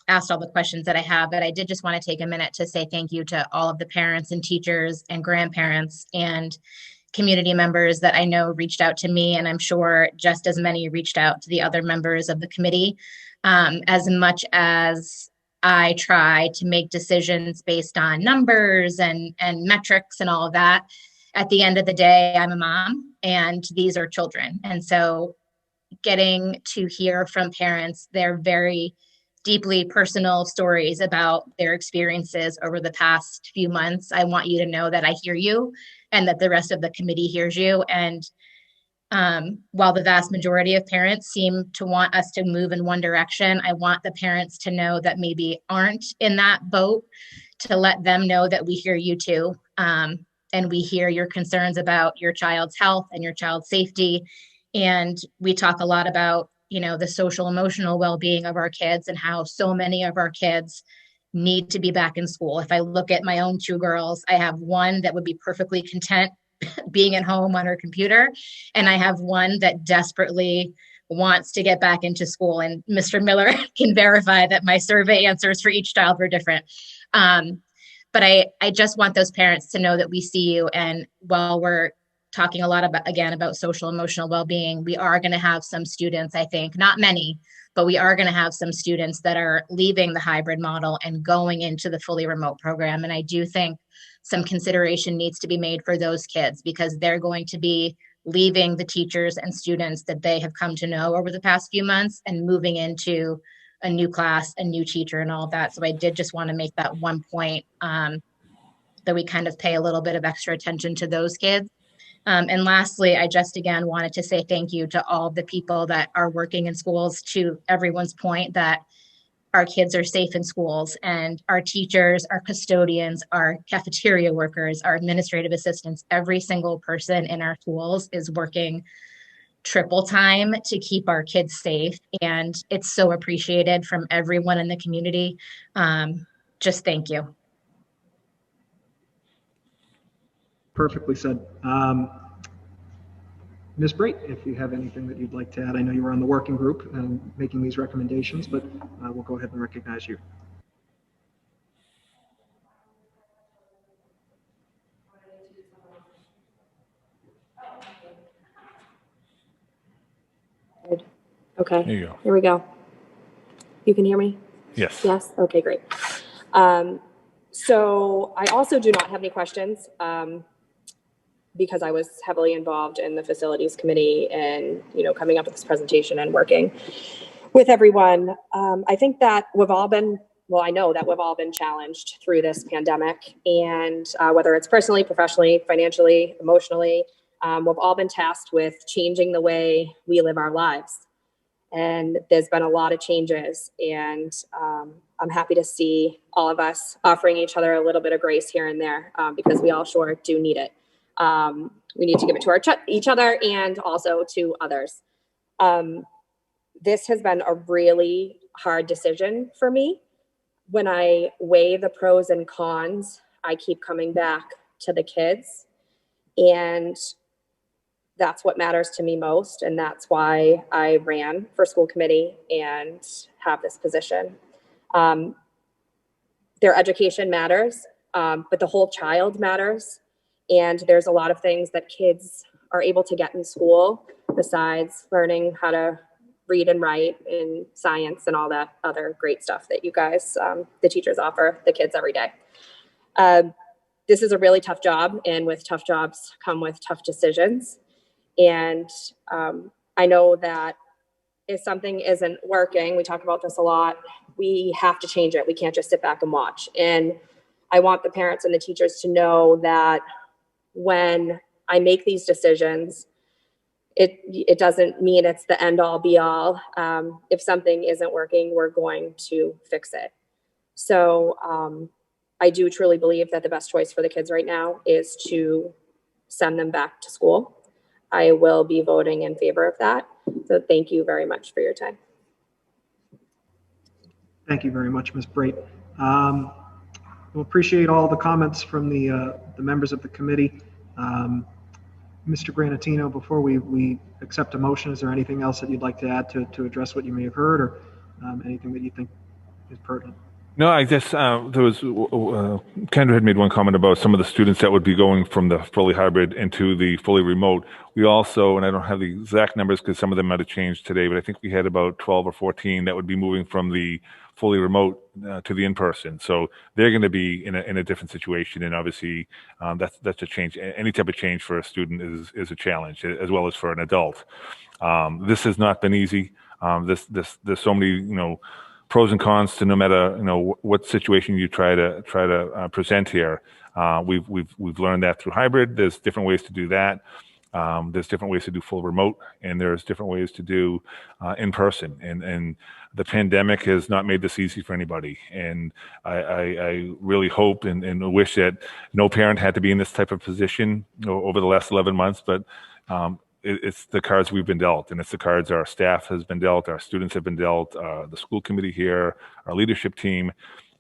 S5: asked all the questions that I have, but I did just want to take a minute to say thank you to all of the parents and teachers and grandparents and community members that I know reached out to me, and I'm sure just as many reached out to the other members of the committee. As much as I try to make decisions based on numbers and metrics and all of that, at the end of the day, I'm a mom and these are children. And so getting to hear from parents their very deeply personal stories about their experiences over the past few months, I want you to know that I hear you and that the rest of the committee hears you. And while the vast majority of parents seem to want us to move in one direction, I want the parents to know that maybe aren't in that boat, to let them know that we hear you too. And we hear your concerns about your child's health and your child's safety. And we talk a lot about, the social emotional well-being of our kids and how so many of our kids need to be back in school. If I look at my own 2 girls, I have one that would be perfectly content being at home on her computer, and I have one that desperately wants to get back into school. And Mr. Miller can verify that my survey answers for each child were different. But I just want those parents to know that we see you. And while we're talking a lot about, again, about social emotional well-being, we are going to have some students, I think, not many, but we are going to have some students that are leaving the hybrid model and going into the fully remote program. And I do think some consideration needs to be made for those kids, because they're going to be leaving the teachers and students that they have come to know over the past few months and moving into a new class, a new teacher, and all of that. So I did just want to make that one point, that we kind of pay a little bit of extra attention to those kids. And lastly, I just again wanted to say thank you to all the people that are working in schools, to everyone's point that our kids are safe in schools, and our teachers, our custodians, our cafeteria workers, our administrative assistants, every single person in our schools is working triple time to keep our kids safe. And it's so appreciated from everyone in the community. Just thank you.
S1: Perfectly said. Ms. Brate, if you have anything that you'd like to add, I know you were on the working group and making these recommendations, but we'll go ahead and recognize you.
S6: Good. Okay.
S4: There you go.
S6: Here we go. You can hear me?
S4: Yes.
S6: Yes? Okay, great. So I also do not have any questions because I was heavily involved in the facilities committee and, you know, coming up with this presentation and working with everyone. I think that we've all been, well, I know that we've all been challenged through this pandemic, and whether it's personally, professionally, financially, emotionally, we've all been tasked with changing the way we live our lives. And there's been a lot of changes, and I'm happy to see all of us offering each other a little bit of grace here and there, because we all sure do need it. We need to give it to each other and also to others. This has been a really hard decision for me. When I weigh the pros and cons, I keep coming back to the kids, and that's what matters to me most. And that's why I ran for school committee and have this position. Their education matters, but the whole child matters. And there's a lot of things that kids are able to get in school besides learning how to read and write and science and all that other great stuff that you guys, the teachers, offer the kids every day. This is a really tough job, and with tough jobs come with tough decisions. And I know that if something isn't working, we talk about this a lot, we have to change it. We can't just sit back and watch. And I want the parents and the teachers to know that when I make these decisions, it doesn't mean it's the end all be all. If something isn't working, we're going to fix it. So I do truly believe that the best choice for the kids right now is to send them back to school. I will be voting in favor of that. So thank you very much for your time.
S1: Thank you very much, Ms. Brate. We'll appreciate all the comments from the members of the committee. Mr. Granatino, before we accept a motion, is there anything else that you'd like to add to address what you may have heard, or anything that you think is pertinent?
S4: No, I guess there was, Kendra had made one comment about some of the students that would be going from the fully hybrid into the fully remote. We also, and I don't have the exact numbers because some of them might have changed today, but I think we had about 12 or 14 that would be moving from the fully remote to the in-person. So they're going to be in a different situation. And obviously that's a change. Any type of change for a student is a challenge, as well as for an adult. This has not been easy. There's so many, pros and cons to no matter what situation you try to present here. We've learned that through hybrid. There's different ways to do that. There's different ways to do full remote, and there's different ways to do in person. And the pandemic has not made this easy for anybody. And I really hope and wish that no parent had to be in this type of position over the last 11 months. But it's the cards we've been dealt, and it's the cards our staff has been dealt, our students have been dealt, the school committee here, our leadership team,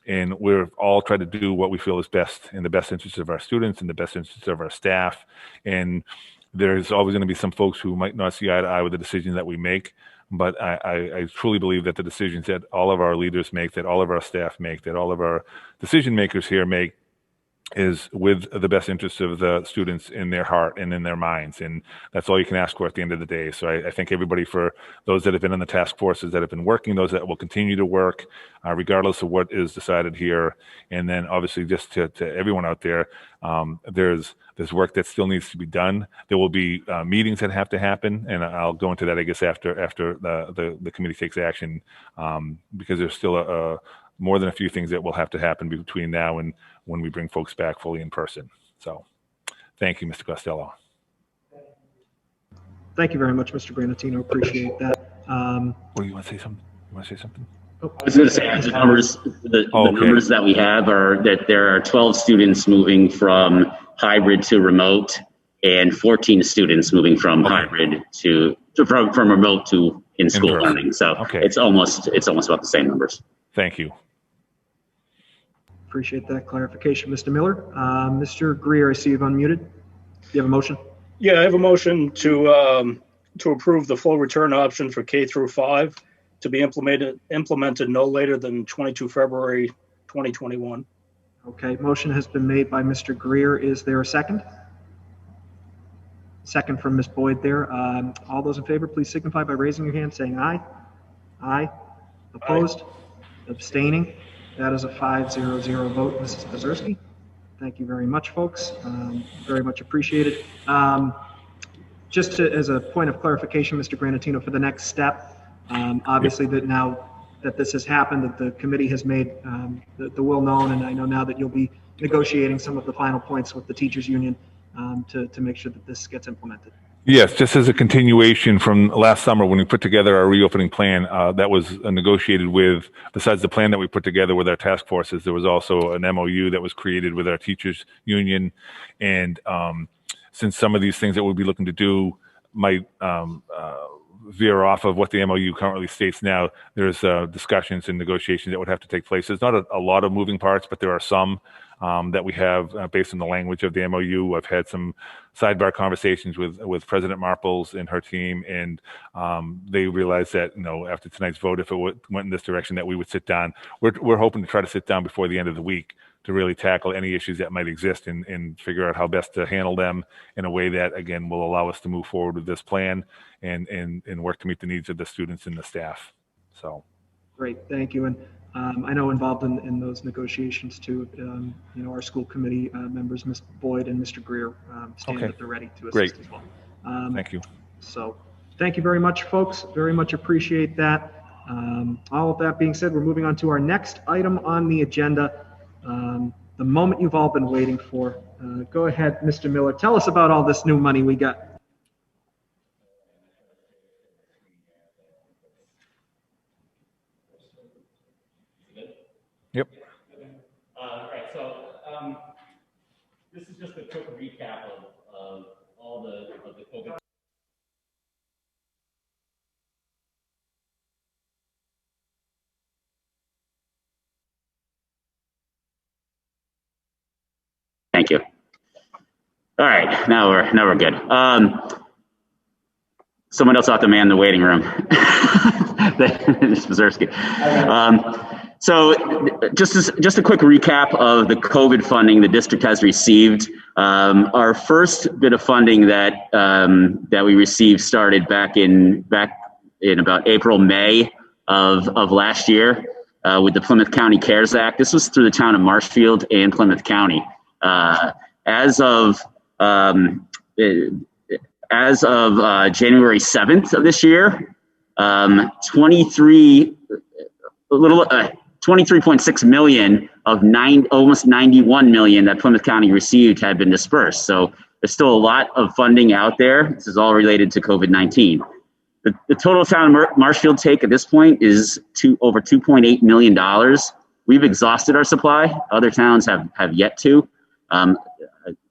S4: and we're all trying to do what we feel is best in the best interest of our students, in the best interest of our staff. And there's always going to be some folks who might not see eye to eye with the decisions that we make. But I truly believe that the decisions that all of our leaders make, that all of our staff make, that all of our decision makers here make is with the best interests of the students in their heart and in their minds. And that's all you can ask for at the end of the day. So I thank everybody, for those that have been in the task forces that have been working, those that will continue to work, regardless of what is decided here. And then obviously just to everyone out there, there's work that still needs to be done. There will be meetings that have to happen, and I'll go into that, I guess, after the committee takes action, because there's still more than a few things that will have to happen between now and when we bring folks back fully in person. So thank you, Mr. Costello.
S1: Thank you very much, Mr. Granatino. Appreciate that.
S4: Well, you want to say something? You want to say something?
S9: I was going to say, the numbers, the numbers that we have are that there are 12 students moving from hybrid to remote, and 14 students moving from hybrid from remote to in-school learning. So it's almost about the same numbers.
S4: Thank you.
S1: Appreciate that clarification, Mr. Miller. Mr. Greer, I see you've unmuted. Do you have a motion?
S7: Yeah, I have a motion to approve the full return option for K through 5 to be implemented no later than 22 February 2021.
S1: Okay, motion has been made by Mr. Greer. Is there a second? Second from Ms. Boyd there. All those in favor, please signify by raising your hand, saying aye. Aye. Opposed? Aye. Abstaining? That is a 5-0-0 vote, Mrs. Pazerski. Thank you very much, folks. Very much appreciated. Just as a point of clarification, Mr. Granatino, for the next step, obviously that now that this has happened, that the committee has made the will known, and I know now that you'll be negotiating some of the final points with the teachers union to make sure that this gets implemented.
S4: Yes, just as a continuation from last summer when we put together our reopening plan, that was negotiated with, besides the plan that we put together with our task forces, there was also an MOU that was created with our teachers union. And since some of these things that we'll be looking to do might veer off of what the MOU currently states now, there's discussions and negotiations that would have to take place. There's not a lot of moving parts, but there are some that we have based on the language of the MOU. I've had some sidebar conversations with President Marples and her team, and they realized that, after tonight's vote, if it went in this direction, that we would sit down. We're hoping to try to sit down before the end of the week to really tackle any issues that might exist and figure out how best to handle them in a way that, again, will allow us to move forward with this plan and work to meet the needs of the students and the staff. So.
S1: Great, thank you. And I know involved in those negotiations too, our school committee members, Ms. Boyd and Mr. Greer, stand at the ready to assist as well.
S4: Thank you.
S1: So thank you very much, folks. Very much appreciate that. All of that being said, we're moving on to our next item on the agenda, the moment you've all been waiting for. Go ahead, Mr. Miller. Tell us about all this new money we got.
S4: Yep.
S17: All right, so this is just a quick recap of all the COVID.
S9: Thank you. All right, now we're good. Someone else ought to man the waiting room. Mr. Pazerski. So just a quick recap of the COVID funding the district has received. Our first bit of funding that we received started back in about April, May of last year with the Plymouth County CARES Act. This was through the town of Marshfield and Plymouth County. As of January 7th of this year, 23.6 million of almost 91 million that Plymouth County received had been dispersed. So there's still a lot of funding out there. This is all related to COVID-19. The total town of Marshfield take at this point is over $2.8 million. We've exhausted our supply. Other towns have yet to.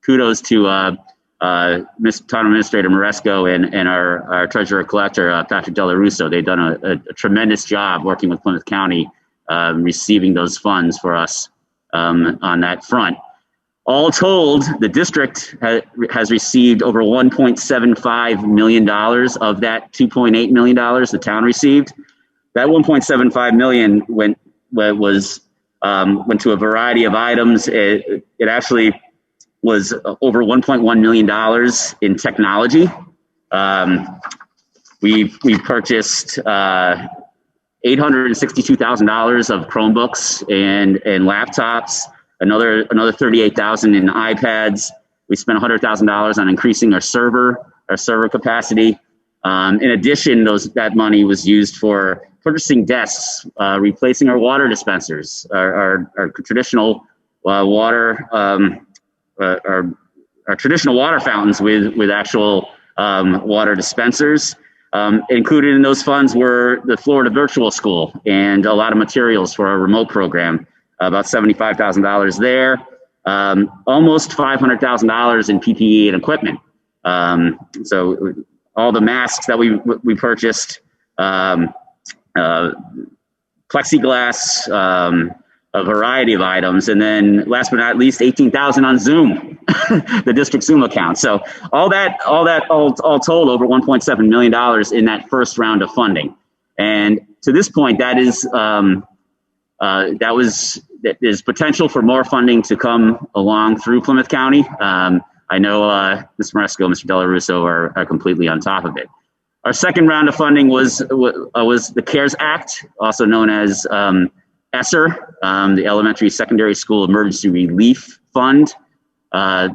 S9: Kudos to Town Administrator Maresco and our Treasurer Collector, Patrick Della Russo. They've done a tremendous job working with Plymouth County, receiving those funds for us on that front. All told, the district has received over $1.75 million of that $2.8 million the town received. That $1.75 million went to a variety of items. It actually was over $1.1 million in technology. We purchased $862,000 of Chromebooks and laptops. Another $38,000 in iPads. We spent $100,000 on increasing our server capacity. In addition, that money was used for purchasing desks, replacing our water dispensers, our traditional water, our traditional water fountains with actual water dispensers. Included in those funds were the Florida Virtual School and a lot of materials for our remote program. About $75,000 there, almost $500,000 in PPE and equipment. So all the masks that we purchased, plexiglass, a variety of items, and then last but not least, $18,000 on Zoom, the district Zoom account. So all told, over $1.7 million in that first round of funding. And to this point, there's potential for more funding to come along through Plymouth County. I know Ms. Maresco, Mr. Della Russo are completely on top of it. Our second round of funding was the CARES Act, also known as ESSER, the Elementary Secondary School Emergency Relief Fund.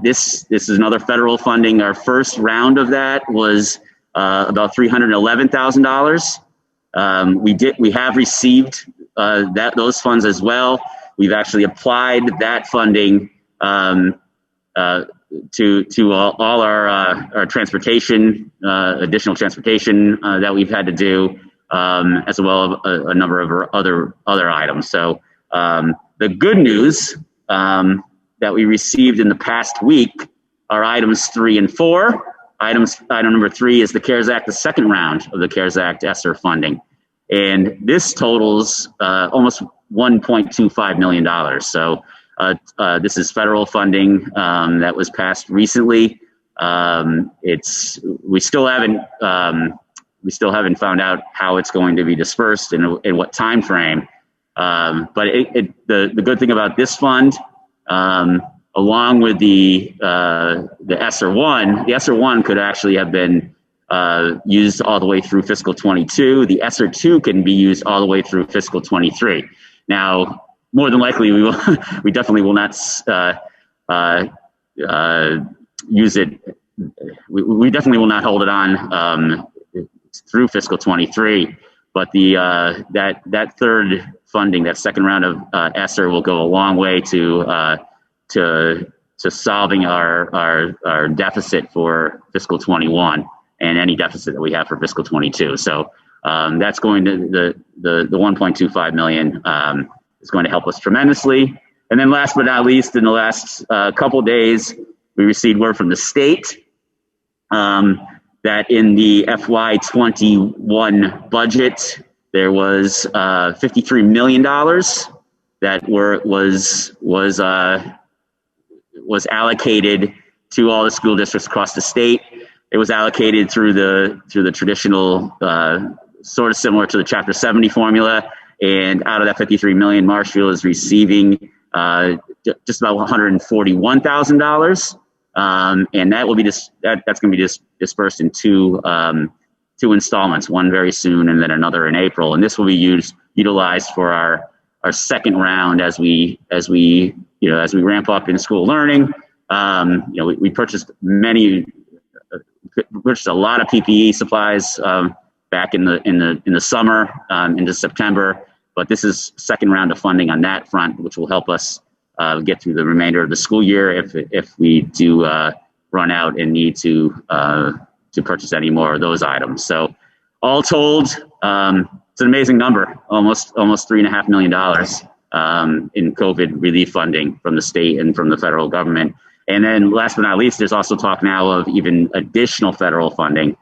S9: This is another federal funding. Our first round of that was about $311,000. We have received those funds as well. We've actually applied that funding to all our transportation, additional transportation that we've had to do, as well as a number of other items. So the good news that we received in the past week are items 3 and 4. Item number 3 is the CARES Act, the second round of the CARES Act ESSER funding. And this totals almost $1.25 million. So this is federal funding that was passed recently. We still haven't found out how it's going to be dispersed and in what time frame. But the good thing about this fund, along with the ESSER 1, the ESSER 1 could actually have been used all the way through fiscal 22. The ESSER 2 can be used all the way through fiscal 23. Now, more than likely, we definitely will not use it. We definitely will not hold it on through fiscal 23. But that third funding, that second round of ESSER, will go a long way to solving our deficit for fiscal 21 and any deficit that we have for fiscal 22. So that's going to the 1.25 million is going to help us tremendously. And then last but not least, in the last couple of days, we received word from the state that in the FY21 budget, there was $53 million that was allocated to all the school districts across the state. It was allocated through the traditional, sort of similar to the Chapter 70 formula. And out of that 53 million, Marshfield is receiving just about $141,000. And that will be that's going to be dispersed in two installments, one very soon and then another in April. And this will be utilized for our second round as we ramp up in school learning. We purchased a lot of PPE supplies back in the summer into September, but this is second round of funding on that front, which will help us get through the remainder of the school year if we do run out and need to purchase any more of those items. So all told, it's an amazing number, almost $3.5 million in COVID relief funding from the state and from the federal government. And then last but not least, there's also talk now of even additional federal funding,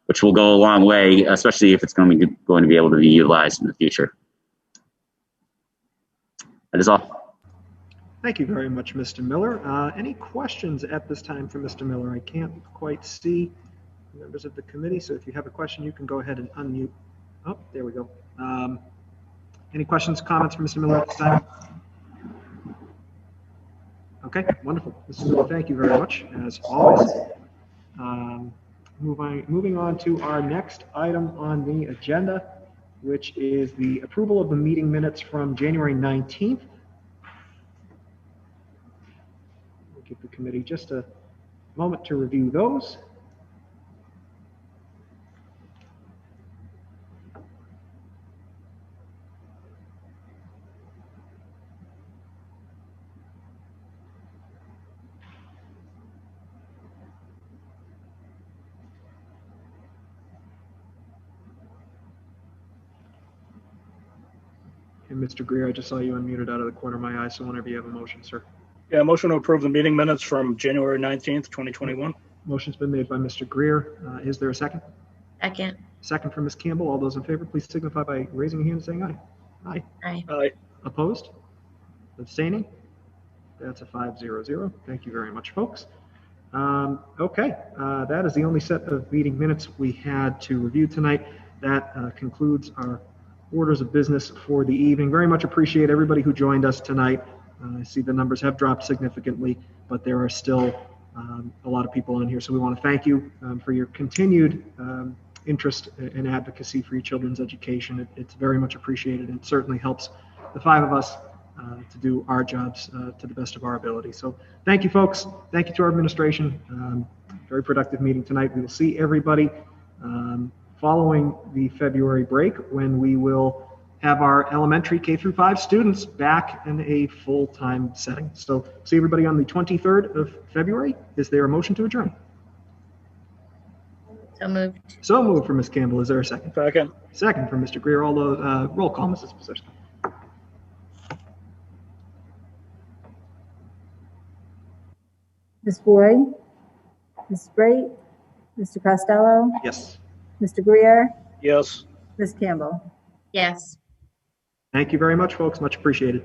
S9: which will go a long way, especially if it's going to be able to be utilized in the future. That is all.
S1: Thank you very much, Mr. Miller. Any questions at this time for Mr. Miller? I can't quite see members of the committee, so if you have a question, you can go ahead and unmute. Oh, there we go. Any questions, comments for Mr. Miller at this time? Okay, wonderful. Mr. Miller, thank you very much, as always. Moving on to our next item on the agenda, which is the approval of the meeting minutes from January 19th. We'll give the committee just a moment to review those. And Mr. Greer, I just saw you unmuted out of the corner of my eye, so whenever you have a motion, sir.
S7: Yeah, motion to approve the meeting minutes from January 19th, 2021.
S1: Motion's been made by Mr. Greer. Is there a second?
S5: Second.
S1: Second from Ms. Campbell. All those in favor, please signify by raising your hand and saying aye. Aye.
S5: Aye.
S7: Aye.
S1: Opposed? Abstaining? That's a 5-0-0. Thank you very much, folks. Okay, that is the only set of meeting minutes we had to review tonight. That concludes our orders of business for the evening. Very much appreciate everybody who joined us tonight. I see the numbers have dropped significantly, but there are still a lot of people on here. So we want to thank you for your continued interest and advocacy for your children's education. It's very much appreciated, and it certainly helps the five of us to do our jobs to the best of our ability. So thank you, folks. Thank you to our administration. Very productive meeting tonight. We will see everybody following the February break, when we will have our elementary K-5 students back in a full-time setting. So see everybody on the 23rd of February. Is there a motion to adjourn?
S5: So moved.
S1: So moved for Ms. Campbell. Is there a second?
S7: Second.
S1: Second for Mr. Greer. All those, roll call, Mrs. Pazerski.
S2: Ms. Boyd, Ms. Brate, Mr. Costello,
S1: Yes.
S2: Mr. Greer,
S7: Yes.
S2: Ms. Campbell.
S5: Yes.
S1: Thank you very much, folks. Much appreciated.